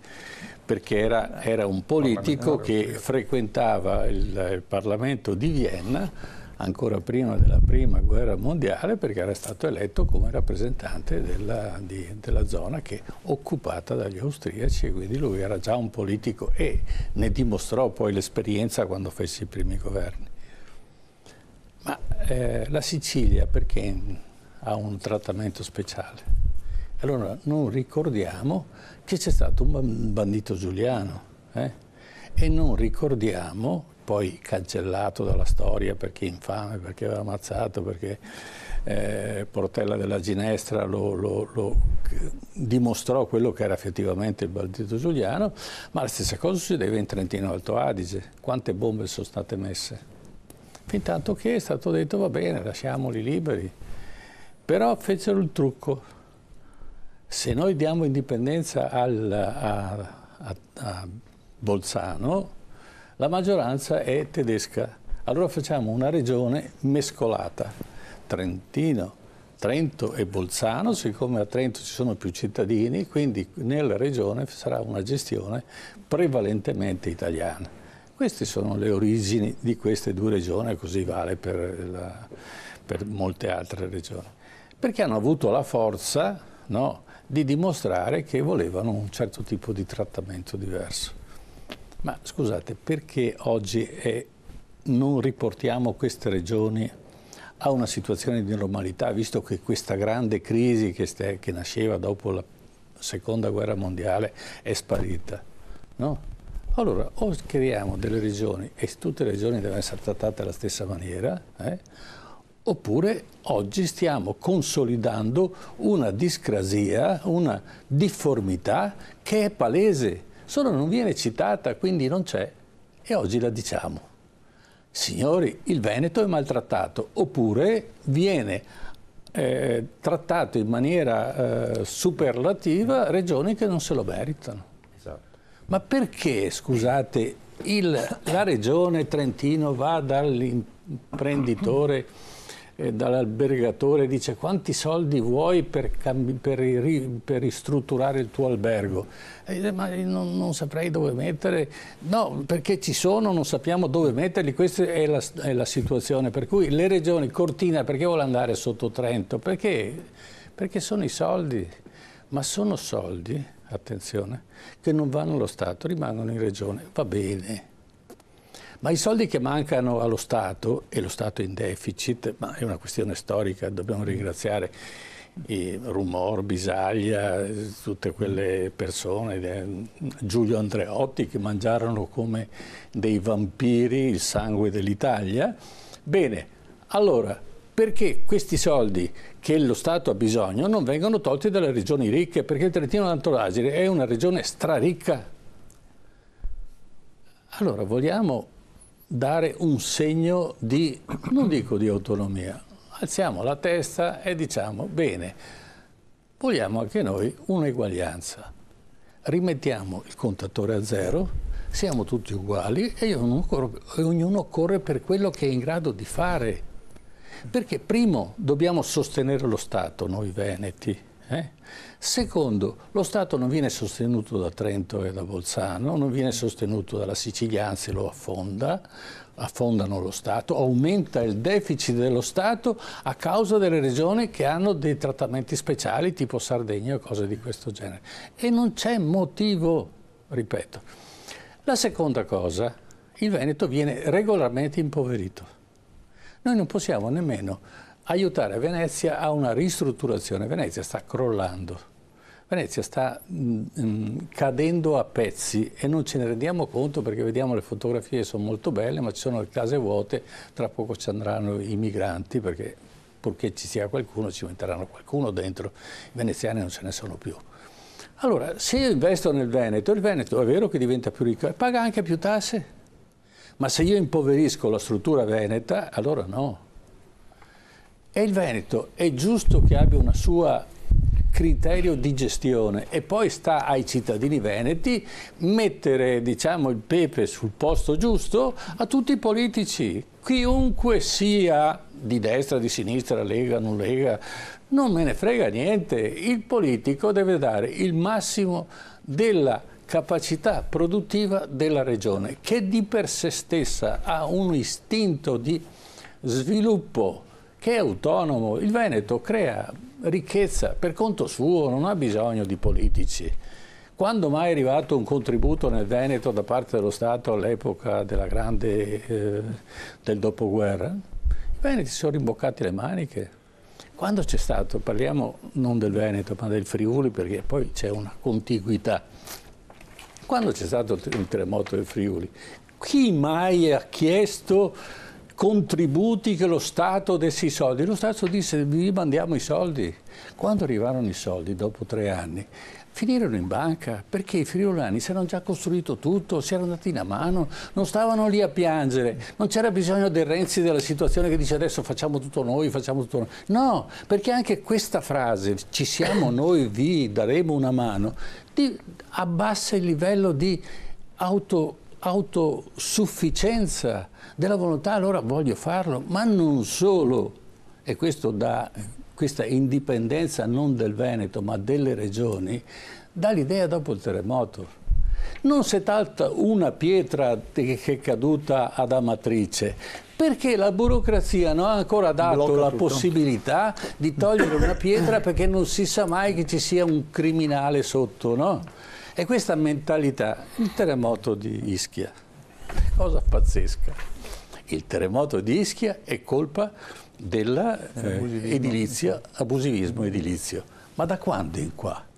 perché era un politico che frequentava il Parlamento di Vienna ancora prima della Prima Guerra Mondiale, perché era stato eletto come rappresentante della zona che occupata dagli austriaci, e quindi lui era già un politico e ne dimostrò poi l'esperienza quando fece i primi governi. Ma la Sicilia perché ha un trattamento speciale? Allora non ricordiamo che c'è stato un bandito Giuliano e non ricordiamo, poi cancellato dalla storia perché infame, perché aveva ammazzato, perché Portella della Ginestra lo dimostrò quello che era effettivamente il bandito Giuliano, ma la stessa cosa succedeva in Trentino Alto Adige. Quante bombe sono state messe? Fintanto che è stato detto va bene, lasciamoli liberi, però fecero il trucco. Se noi diamo indipendenza a Bolzano, la maggioranza è tedesca. Allora facciamo una regione mescolata, Trentino, Trento e Bolzano, siccome a Trento ci sono più cittadini, quindi nella regione sarà una gestione prevalentemente italiana. Queste sono le origini di queste due regioni, e così vale per molte altre regioni, perché hanno avuto la forza, no, di dimostrare che volevano un certo tipo di trattamento diverso. Ma scusate, perché oggi non riportiamo queste regioni a una situazione di normalità, visto che questa grande crisi che nasceva dopo la Seconda Guerra Mondiale è sparita, no? Allora, o creiamo delle regioni e tutte le regioni devono essere trattate alla stessa maniera, oppure oggi stiamo consolidando una discrasia, una difformità che è palese, solo non viene citata, quindi non c'è, e oggi la diciamo. Signori, il Veneto è maltrattato, oppure viene trattato in maniera superlativa regioni che non se lo meritano. Esatto. Ma perché, scusate, la regione Trentino va dall'imprenditore, dall'albergatore, dice quanti soldi vuoi per ristrutturare il tuo albergo? Ma non saprei dove mettere, no, perché ci sono, non sappiamo dove metterli, questa è la situazione, per cui le regioni, Cortina perché vuole andare sotto Trento? Perché sono i soldi, ma sono soldi, attenzione, che non vanno allo Stato, rimangono in regione, va bene. Ma i soldi che mancano allo Stato, e lo Stato è in deficit, ma è una questione storica, dobbiamo ringraziare Rumor, Bisaglia, tutte quelle persone, Giulio Andreotti, che mangiarono come dei vampiri il sangue dell'Italia. Bene, allora, perché questi soldi che lo Stato ha bisogno non vengono tolti dalle regioni ricche? Perché il Trentino-Alto Adige è una regione straricca. Allora, vogliamo dare un segno di, non dico di autonomia, alziamo la testa e diciamo, bene, vogliamo anche noi un'eguaglianza, rimettiamo il contatore a zero, siamo tutti uguali e ognuno corre per quello che è in grado di fare, perché primo dobbiamo sostenere lo Stato, noi veneti, Secondo, lo Stato non viene sostenuto da Trento e da Bolzano, non viene sostenuto dalla Sicilia, anzi lo affondano lo Stato, aumenta il deficit dello Stato a causa delle regioni che hanno dei trattamenti speciali tipo Sardegna o cose di questo genere. E non c'è motivo, ripeto. La seconda cosa, il Veneto viene regolarmente impoverito. Noi non possiamo nemmeno aiutare Venezia a una ristrutturazione. Venezia sta crollando, Venezia sta cadendo a pezzi e non ce ne rendiamo conto perché vediamo le fotografie, sono molto belle, ma ci sono le case vuote, tra poco ci andranno i migranti perché purché ci sia qualcuno ci metteranno qualcuno dentro, i veneziani non ce ne sono più. Allora, se io investo nel Veneto, il Veneto è vero che diventa più ricco e paga anche più tasse, ma se io impoverisco la struttura veneta, allora no. E il Veneto è giusto che abbia una sua criterio di gestione e poi sta ai cittadini veneti mettere, diciamo, il pepe sul posto giusto a tutti i politici, chiunque sia, di destra, di sinistra, Lega, non Lega, non me ne frega niente. Il politico deve dare il massimo della capacità produttiva della regione, che di per sé stessa ha un istinto di sviluppo che è autonomo. Il Veneto crea ricchezza per conto suo, non ha bisogno di politici. Quando mai è arrivato un contributo nel Veneto da parte dello Stato all'epoca della del dopoguerra? I veneti si sono rimboccati le maniche. Quando c'è stato, parliamo non del Veneto ma del Friuli perché poi c'è una contiguità, quando c'è stato il terremoto del Friuli, chi mai ha chiesto contributi che lo Stato desse i soldi? Lo Stato disse vi mandiamo i soldi. Quando arrivarono i soldi, dopo 3 anni, finirono in banca perché i friulani si erano già costruito tutto, si erano dati una mano, non stavano lì a piangere, non c'era bisogno del Renzi della situazione che dice adesso facciamo tutto noi, facciamo tutto noi. No, perché anche questa frase, ci siamo noi, vi daremo una mano, abbassa il livello di autosufficienza della volontà, allora voglio farlo, ma non solo, e questo dà questa indipendenza non del Veneto ma delle regioni dà l'idea dopo il terremoto. Non si è tolta una pietra che è caduta ad Amatrice, perché la burocrazia non ha ancora dato la possibilità di togliere una pietra, perché non si sa mai che ci sia un criminale sotto, no? E questa mentalità, il terremoto di Ischia, cosa pazzesca. Il terremoto di Ischia è colpa dell'edilizia, abusivismo edilizio. Ma da quando in qua?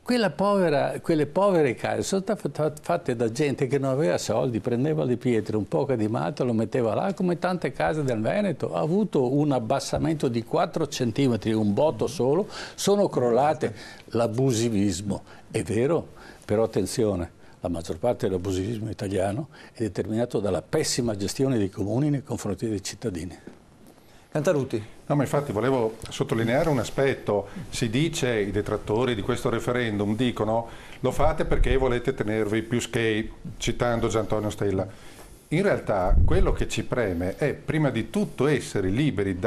Quelle povere case sono state fatte da gente che non aveva soldi, prendeva le pietre, un po' di malta, lo metteva là, come tante case del Veneto. Ha avuto un abbassamento di 4 centimetri, un botto solo, sono crollate. L'abusivismo, è vero, però attenzione, la maggior parte dell'abusivismo italiano è determinato dalla pessima gestione dei comuni nei confronti dei cittadini. Cantarutti. No, ma infatti volevo sottolineare un aspetto. Si dice, i detrattori di questo referendum dicono lo fate perché volete tenervi più schei, citando Giantonio Stella. In realtà quello che ci preme è prima di tutto essere liberi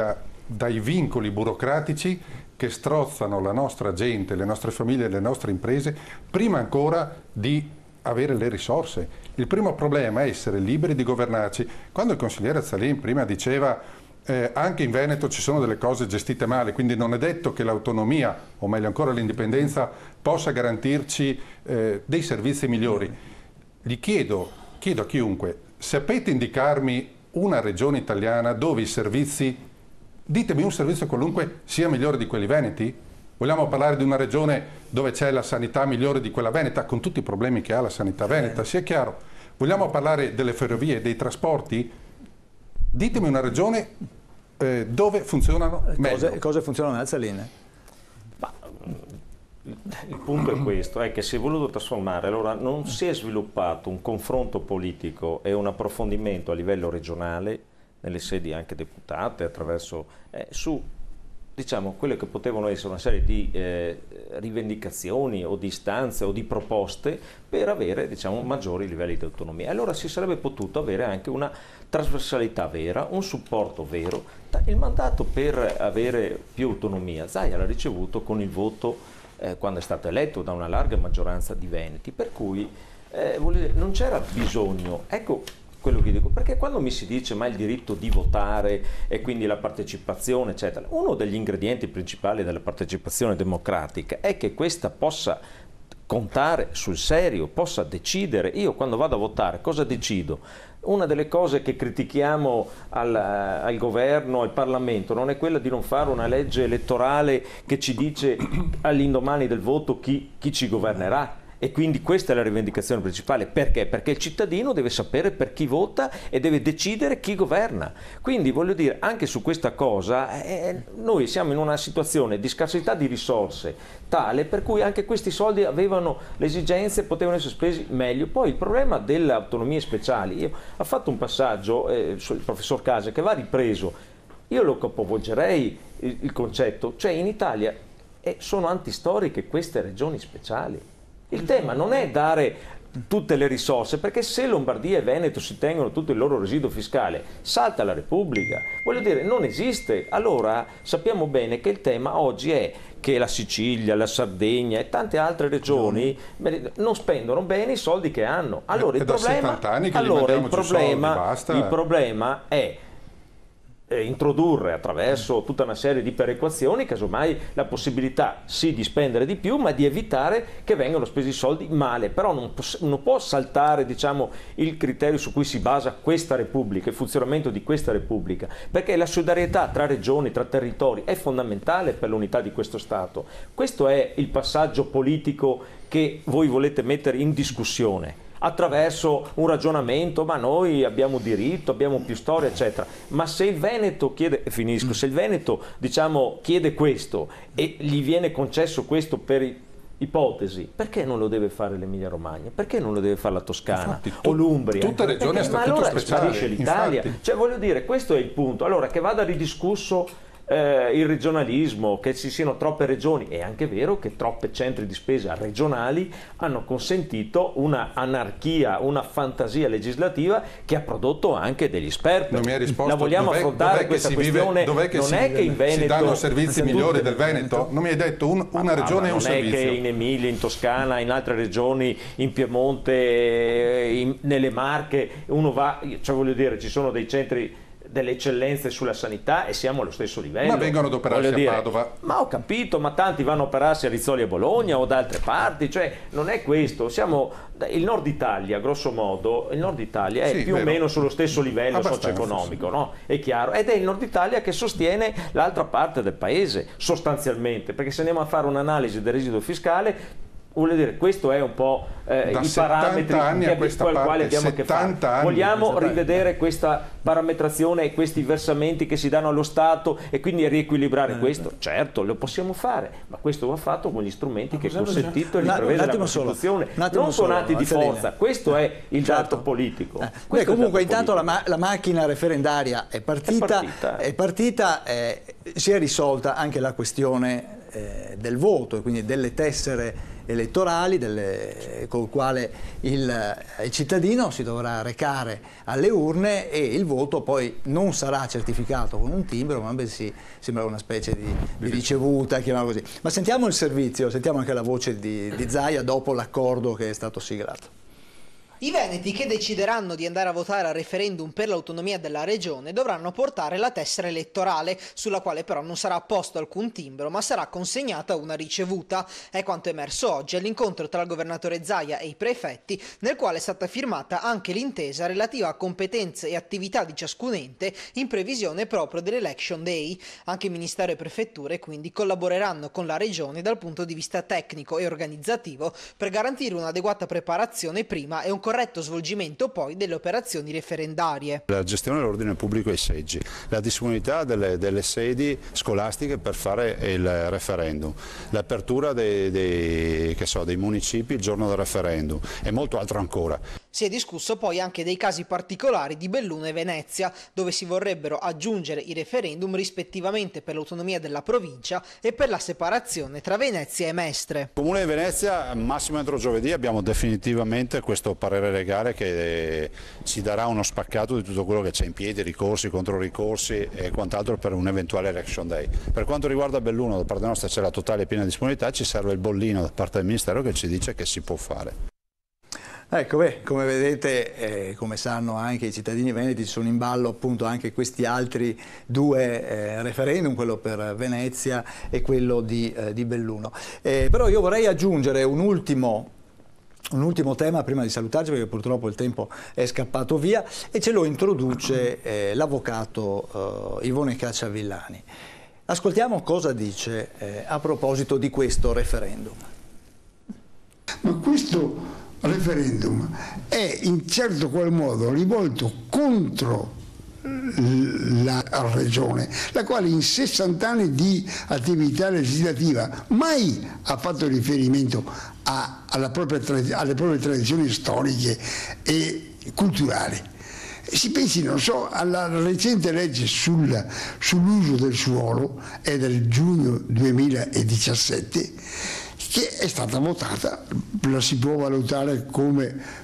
dai vincoli burocratici che strozzano la nostra gente, le nostre famiglie, le nostre imprese, prima ancora di avere le risorse. Il primo problema è essere liberi di governarci. Quando il consigliere Azzalin prima diceva anche in Veneto ci sono delle cose gestite male, quindi non è detto che l'autonomia, o meglio ancora l'indipendenza, possa garantirci dei servizi migliori. Gli chiedo a chiunque, sapete indicarmi una regione italiana dove i servizi, ditemi un servizio qualunque, sia migliore di quelli veneti? Vogliamo parlare di una regione dove c'è la sanità migliore di quella veneta, con tutti i problemi che ha la sanità veneta, sia chiaro. Vogliamo parlare delle ferrovie, dei trasporti? Ditemi una regione dove funzionano meglio. Cose funzionano nel Azzalin? Il punto è questo, è che si è voluto trasformare, allora non si è sviluppato un confronto politico e un approfondimento a livello regionale, nelle sedi anche deputate, attraverso su diciamo quelle che potevano essere una serie di rivendicazioni o di istanze o di proposte per avere diciamo maggiori livelli di autonomia. Allora si sarebbe potuto avere anche una trasversalità vera, un supporto vero. Il mandato per avere più autonomia Zaia l'ha ricevuto con il voto quando è stato eletto da una larga maggioranza di veneti, per cui non c'era bisogno, ecco quello che dico, perché quando mi si dice ma il diritto di votare e quindi la partecipazione eccetera, uno degli ingredienti principali della partecipazione democratica è che questa possa contare sul serio, possa decidere. Io quando vado a votare cosa decido? Una delle cose che critichiamo al governo, al Parlamento, non è quella di non fare una legge elettorale che ci dice all'indomani del voto chi ci governerà. E quindi questa è la rivendicazione principale. Perché? Perché il cittadino deve sapere per chi vota e deve decidere chi governa. Quindi voglio dire, anche su questa cosa, noi siamo in una situazione di scarsità di risorse tale per cui anche questi soldi avevano le esigenze, potevano essere spesi meglio. Poi il problema delle autonomie speciali, ha fatto un passaggio il professor Casa che va ripreso. Io lo capovolgerei il concetto, cioè in Italia sono antistoriche queste regioni speciali. Il tema non è dare tutte le risorse, perché se Lombardia e Veneto si tengono tutto il loro residuo fiscale, salta la Repubblica. Voglio dire, non esiste. Allora sappiamo bene che il tema oggi è che la Sicilia, la Sardegna e tante altre regioni non spendono bene i soldi che hanno. Allora il problema è introdurre attraverso tutta una serie di perequazioni casomai la possibilità sì di spendere di più, ma di evitare che vengano spesi i soldi male. Però non può saltare diciamo il criterio su cui si basa questa Repubblica, il funzionamento di questa Repubblica, perché la solidarietà tra regioni, tra territori è fondamentale per l'unità di questo Stato. Questo è il passaggio politico che voi volete mettere in discussione attraverso un ragionamento, ma noi abbiamo diritto, abbiamo più storia, eccetera. Ma se il Veneto chiede, se il Veneto diciamo chiede questo e gli viene concesso questo per ipotesi, perché non lo deve fare l'Emilia Romagna? Perché non lo deve fare la Toscana o l'Umbria? Tutte regioni a statuto speciale. Sparisce l'Italia. Cioè voglio dire, questo è il punto. Allora che vada ridiscusso il regionalismo, che ci siano troppe regioni. È anche vero che troppe centri di spesa regionali hanno consentito una anarchia, una fantasia legislativa che ha prodotto anche degli sperperi. Non mi hai risposto. La vogliamo affrontare questa questione? Dov'è che non è che in Veneto si danno servizi migliori del Veneto? Non mi hai detto una regione e un servizio. Non è che in Emilia, in Toscana, in altre regioni, in Piemonte, nelle Marche, uno va, cioè voglio dire, ci sono dei centri delle eccellenze sulla sanità e siamo allo stesso livello. Ma vengono ad operarsi a Padova. Ma ho capito, ma tanti vanno a operarsi a Rizzoli e Bologna o da altre parti, cioè non è questo. Il nord Italia, grosso modo, il nord Italia è più o meno sullo stesso livello socio-economico, no? È chiaro, ed è il nord Italia che sostiene l'altra parte del paese, sostanzialmente, perché se andiamo a fare un'analisi del residuo fiscale, vuol dire, questo è un po' i parametri con i quali abbiamo a che fare. Vogliamo rivedere questa parametrazione e questi versamenti che si danno allo Stato e quindi riequilibrare questo? Certo, lo possiamo fare, ma questo va fatto con gli strumenti che è consentito e li prevede la Costituzione, non con atti di forza. Questo è il dato politico. Comunque intanto la macchina referendaria è partita, si è risolta anche la questione del voto e quindi delle tessere elettorali col quale il cittadino si dovrà recare alle urne e il voto poi non sarà certificato con un timbro, ma bensì sembra una specie di ricevuta, chiamiamola così. Ma sentiamo il servizio, sentiamo anche la voce di Zaia dopo l'accordo che è stato siglato. I veneti che decideranno di andare a votare al referendum per l'autonomia della regione dovranno portare la tessera elettorale, sulla quale però non sarà apposto alcun timbro, ma sarà consegnata una ricevuta. È quanto emerso oggi all'incontro tra il governatore Zaia e i prefetti, nel quale è stata firmata anche l'intesa relativa a competenze e attività di ciascun ente in previsione proprio dell'Election Day. Anche Ministero e Prefetture quindi collaboreranno con la regione dal punto di vista tecnico e organizzativo per garantire un'adeguata preparazione prima e un corretto svolgimento poi delle operazioni referendarie. La gestione dell'ordine pubblico ai seggi, la disponibilità delle sedi scolastiche per fare il referendum, l'apertura dei municipi il giorno del referendum e molto altro ancora. Si è discusso poi anche dei casi particolari di Belluno e Venezia, dove si vorrebbero aggiungere i referendum rispettivamente per l'autonomia della provincia e per la separazione tra Venezia e Mestre. Comune di Venezia, massimo entro giovedì abbiamo definitivamente questo parere legale che ci darà uno spaccato di tutto quello che c'è in piedi, ricorsi, controricorsi e quant'altro per un eventuale election day. Per quanto riguarda Belluno, da parte nostra c'è la totale e piena disponibilità, ci serve il bollino da parte del Ministero che ci dice che si può fare. Ecco, come vedete, come sanno anche i cittadini veneti, ci sono in ballo appunto anche questi altri due referendum, quello per Venezia e quello di Belluno. Però io vorrei aggiungere un ultimo tema prima di salutarci, perché purtroppo il tempo è scappato via, e ce lo introduce l'avvocato Ivone Cacciavillani. Ascoltiamo cosa dice a proposito di questo referendum. Ma questo referendum è in certo qual modo rivolto contro la regione, la quale in 60 anni di attività legislativa mai ha fatto riferimento alle proprie tradizioni storiche e culturali. Si pensi, non so, alla recente legge sull'uso del suolo, è del giugno 2017, che è stata votata, la si può valutare come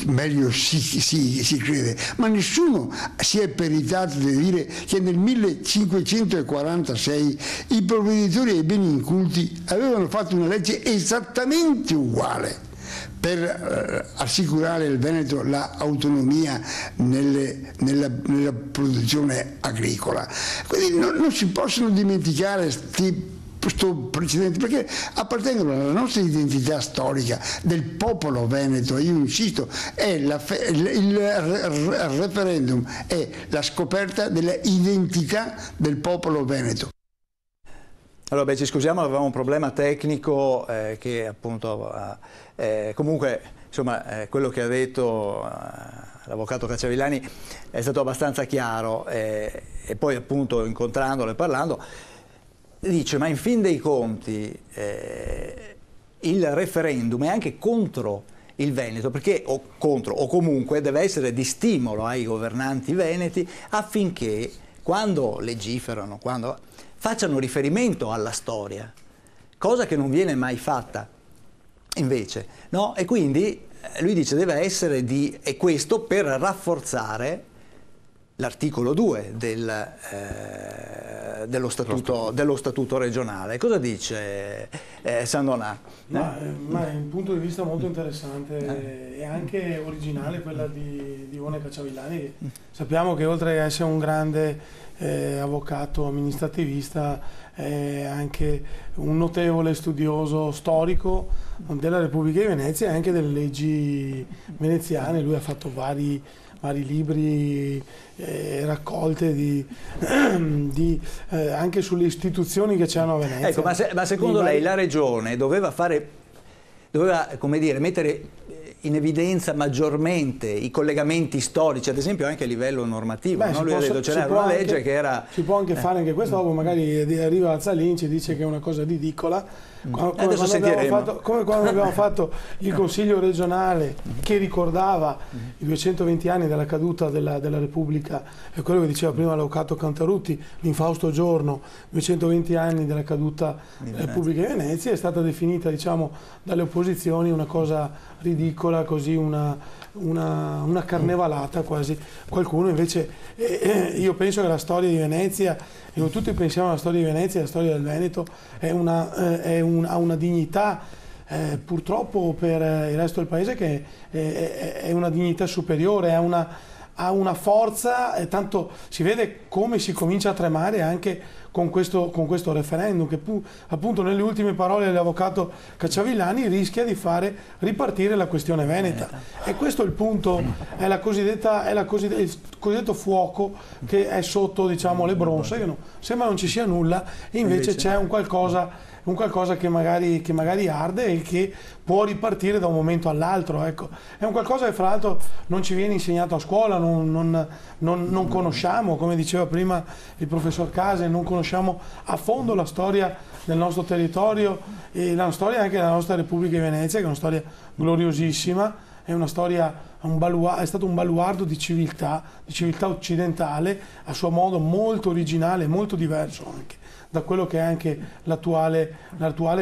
meglio si crede, ma nessuno si è peritato di dire che nel 1546 i provveditori ai beni inculti avevano fatto una legge esattamente uguale per assicurare al Veneto l'autonomia nella produzione agricola. Quindi non si possono dimenticare questo precedente, perché appartengono alla nostra identità storica del popolo veneto. Io insisto, il referendum è la scoperta dell'identità del popolo veneto. Allora, ci scusiamo, avevamo un problema tecnico che appunto comunque insomma quello che ha detto l'avvocato Cacciavillani è stato abbastanza chiaro e poi appunto incontrandolo e parlando dice, ma in fin dei conti il referendum è anche contro il Veneto, perché o comunque deve essere di stimolo ai governanti veneti affinché quando legiferano, quando facciano riferimento alla storia, cosa che non viene mai fatta invece, no? E quindi lui dice deve essere e questo per rafforzare l'articolo 2 dello statuto regionale. Cosa dice Sandonà? Ma è un punto di vista molto interessante e anche originale quella di Ivone Cacciavillani. Sappiamo che oltre a essere un grande avvocato amministrativista è anche un notevole studioso storico della Repubblica di Venezia e anche delle leggi veneziane. Lui ha fatto vari libri, raccolte anche sulle istituzioni che c'hanno a Venezia. Ecco, ma secondo lei la Regione doveva come dire, mettere in evidenza maggiormente i collegamenti storici, ad esempio anche a livello normativo? No? Lui ha detto c'era una legge che era... Si può anche fare anche questo, dopo magari arriva Azzalin, ci dice che è una cosa ridicola. Come quando abbiamo fatto il Consiglio regionale che ricordava i 220 anni della caduta della Repubblica, e quello che diceva prima l'avvocato Cantarutti, l'infausto giorno, 220 anni della caduta della Repubblica di Venezia, è stata definita, diciamo, dalle opposizioni una cosa ridicola, così una carnevalata quasi. Qualcuno invece, io penso che la storia di Venezia, e tutti pensiamo alla storia di Venezia, la storia del Veneto ha una dignità, purtroppo per il resto del paese, che è una dignità superiore, ha una forza, e tanto si vede come si comincia a tremare anche con questo referendum, che appunto nelle ultime parole dell'avvocato Cacciavillani rischia di fare ripartire la questione veneta. E questo è il punto, è il cosiddetto fuoco che è sotto, diciamo, le bronze, che sembra non ci sia nulla, e invece c'è un qualcosa che magari arde e che può ripartire da un momento all'altro. Ecco. È un qualcosa che fra l'altro non ci viene insegnato a scuola, non conosciamo, come diceva prima il professor Case, non conosciamo a fondo la storia del nostro territorio e la storia anche della nostra Repubblica di Venezia, che è una storia gloriosissima, è una storia, è stato un baluardo di civiltà occidentale, a suo modo molto originale, molto diverso anche da quello che è anche l'attuale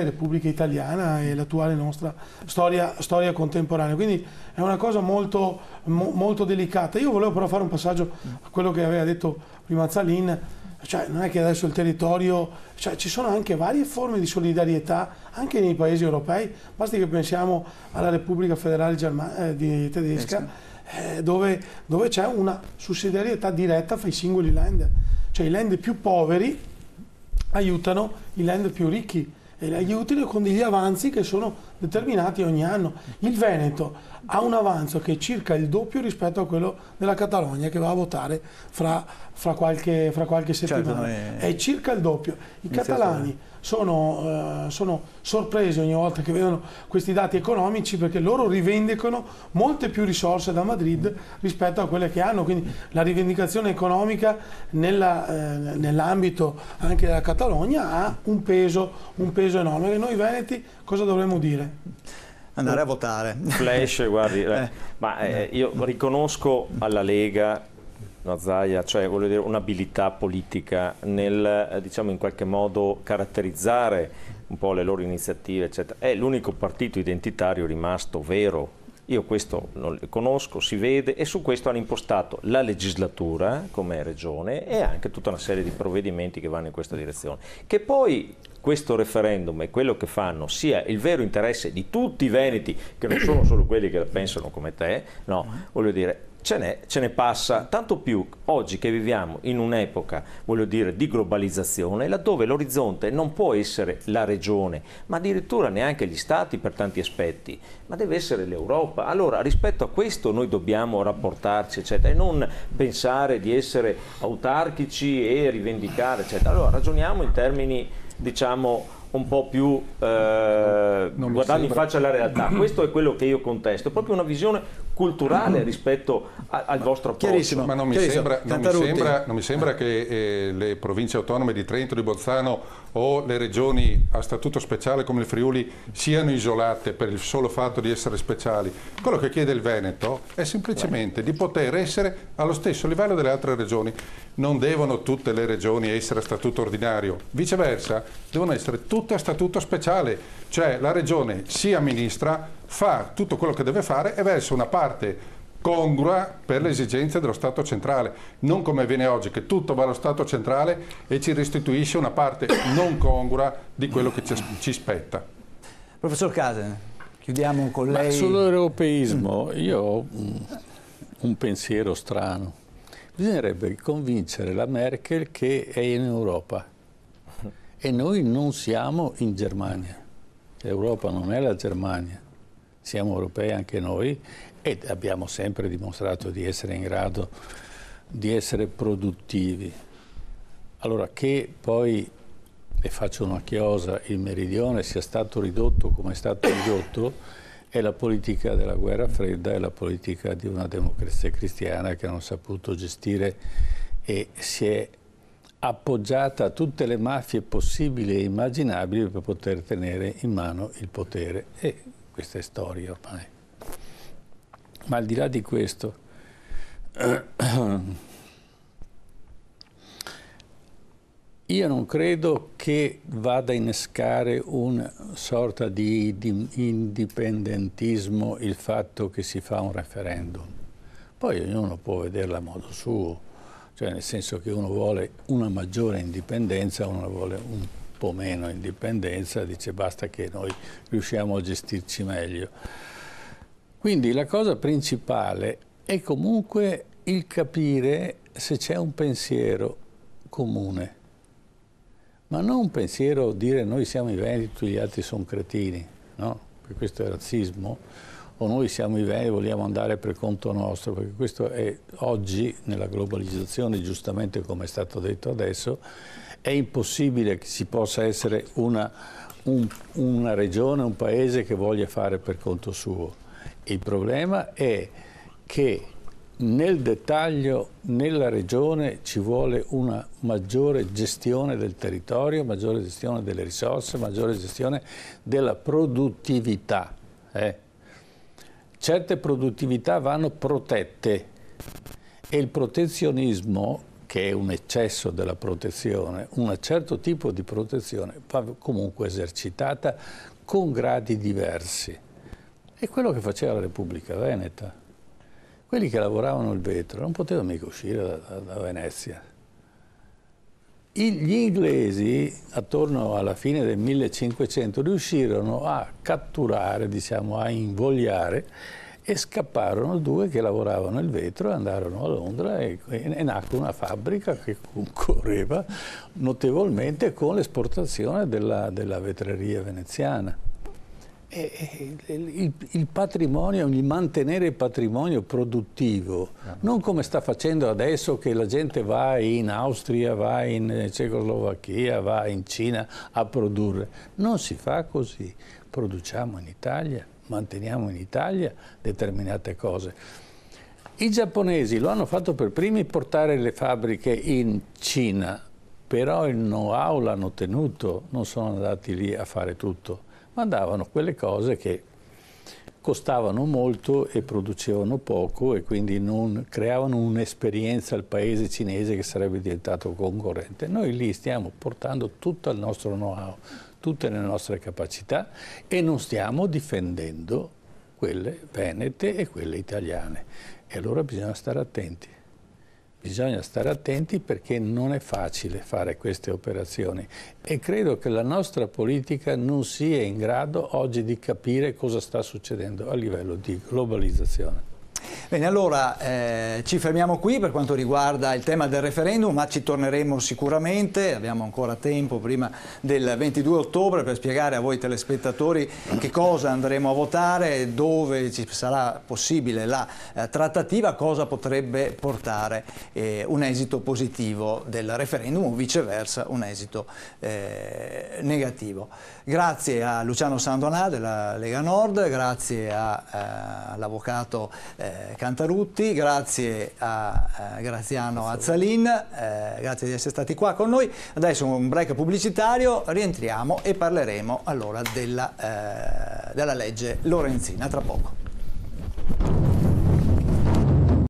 Repubblica Italiana e l'attuale nostra storia contemporanea. Quindi è una cosa molto, molto delicata. Io volevo però fare un passaggio a quello che aveva detto prima Azzalin, cioè non è che adesso il territorio, cioè ci sono anche varie forme di solidarietà anche nei paesi europei, basti che pensiamo alla Repubblica Federale Tedesca, dove c'è una sussidiarietà diretta fra i singoli land, cioè i land più poveri aiutano i land più ricchi e li aiutano con degli avanzi che sono determinati ogni anno. Il Veneto ha un avanzo che è circa il doppio rispetto a quello della Catalogna, che va a votare fra qualche settimana. Certo, è circa il doppio. I catalani sono sorpresi ogni volta che vedono questi dati economici, perché loro rivendicano molte più risorse da Madrid rispetto a quelle che hanno, quindi la rivendicazione economica nell'ambito anche della Catalogna ha un peso enorme. E noi veneti cosa dovremmo dire? Andare a votare. Flash, guardi, io riconosco alla Lega, Zaia, cioè voglio dire, un'abilità politica nel, diciamo, in qualche modo caratterizzare un po' le loro iniziative, eccetera. È l'unico partito identitario rimasto vero. Io questo non lo conosco, si vede, e su questo hanno impostato la legislatura come regione e anche tutta una serie di provvedimenti che vanno in questa direzione. Che poi questo referendum e quello che fanno sia il vero interesse di tutti i veneti, che non sono solo quelli che la pensano come te, no, voglio dire, ce ne passa, tanto più oggi che viviamo in un'epoca, voglio dire, di globalizzazione, laddove l'orizzonte non può essere la regione, ma addirittura neanche gli stati per tanti aspetti, ma deve essere l'Europa. Allora, rispetto a questo noi dobbiamo rapportarci, eccetera, e non pensare di essere autarchici e rivendicare, eccetera. Allora, ragioniamo in termini, diciamo, un po' più guardando in faccia alla realtà. Questo è quello che io contesto, è proprio una visione culturale rispetto al vostro approccio. Ma non mi sembra che le province autonome di Trento e di Bolzano o le regioni a statuto speciale come il Friuli siano isolate per il solo fatto di essere speciali. Quello che chiede il Veneto è semplicemente di poter essere allo stesso livello delle altre regioni. Non devono tutte le regioni essere a statuto ordinario, viceversa devono essere tutte a statuto speciale, cioè la regione si amministra, fa tutto quello che deve fare e versa una parte congrua per le esigenze dello Stato centrale, non come avviene oggi che tutto va allo Stato centrale e ci restituisce una parte non congrua di quello che ci spetta. Professor Casen, chiudiamo con lei. Sull'europeismo io ho un pensiero strano. Bisognerebbe convincere la Merkel che è in Europa e noi non siamo in Germania. L'Europa non è la Germania, siamo europei anche noi e abbiamo sempre dimostrato di essere in grado di essere produttivi. Allora che poi, e faccio una chiosa, il meridione sia stato ridotto come è stato ridotto è la politica della guerra fredda, è la politica di una democrazia cristiana che non ha saputo gestire e si è appoggiata a tutte le mafie possibili e immaginabili per poter tenere in mano il potere. E questa è storia ormai. Ma al di là di questo, io non credo che vada a innescare una sorta di indipendentismo il fatto che si fa un referendum. Poi ognuno può vederla a modo suo, cioè nel senso che uno vuole una maggiore indipendenza, uno vuole un po' meno indipendenza, dice basta che noi riusciamo a gestirci meglio. Quindi la cosa principale è comunque il capire se c'è un pensiero comune, ma non un pensiero dire noi siamo i veneti, tutti gli altri sono cretini, no? Perché questo è razzismo, o noi siamo i veneti e vogliamo andare per conto nostro, perché questo è oggi nella globalizzazione, giustamente come è stato detto adesso, è impossibile che ci possa essere una regione, un paese che voglia fare per conto suo. Il problema è che nel dettaglio, nella regione, ci vuole una maggiore gestione del territorio, maggiore gestione delle risorse, maggiore gestione della produttività. Certe produttività vanno protette e il protezionismo, che è un eccesso della protezione, un certo tipo di protezione va comunque esercitata con gradi diversi. È quello che faceva la Repubblica Veneta. Quelli che lavoravano il vetro non potevano mica uscire da Venezia. Gli inglesi, attorno alla fine del 1500, riuscirono a catturare, diciamo, a invogliare, e scapparono due che lavoravano il vetro e andarono a Londra e nacque una fabbrica che concorreva notevolmente con l'esportazione della vetreria veneziana. Il patrimonio, il mantenere il patrimonio produttivo, non come sta facendo adesso che la gente va in Austria, va in Cecoslovacchia, va in Cina a produrre. Non si fa così, produciamo in Italia, manteniamo in Italia determinate cose. I giapponesi lo hanno fatto per primi portare le fabbriche in Cina, però il know-how l'hanno tenuto, non sono andati lì a fare tutto. Mandavano quelle cose che costavano molto e producevano poco e quindi non creavano un'esperienza al paese cinese che sarebbe diventato concorrente. Noi lì stiamo portando tutto il nostro know-how, tutte le nostre capacità e non stiamo difendendo quelle venete e quelle italiane. E allora bisogna stare attenti. Bisogna stare attenti perché non è facile fare queste operazioni e credo che la nostra politica non sia in grado oggi di capire cosa sta succedendo a livello di globalizzazione. Bene, allora ci fermiamo qui per quanto riguarda il tema del referendum, ma ci torneremo sicuramente, abbiamo ancora tempo prima del 22 ottobre per spiegare a voi telespettatori che cosa andremo a votare, dove ci sarà possibile la trattativa, cosa potrebbe portare un esito positivo del referendum o viceversa un esito negativo. Grazie a Luciano Sandonà della Lega Nord, grazie all'avvocato Cantarutti, grazie a Graziano Azzalin, grazie di essere stati qua con noi. Adesso un break pubblicitario, rientriamo e parleremo allora della legge Lorenzin. A tra poco.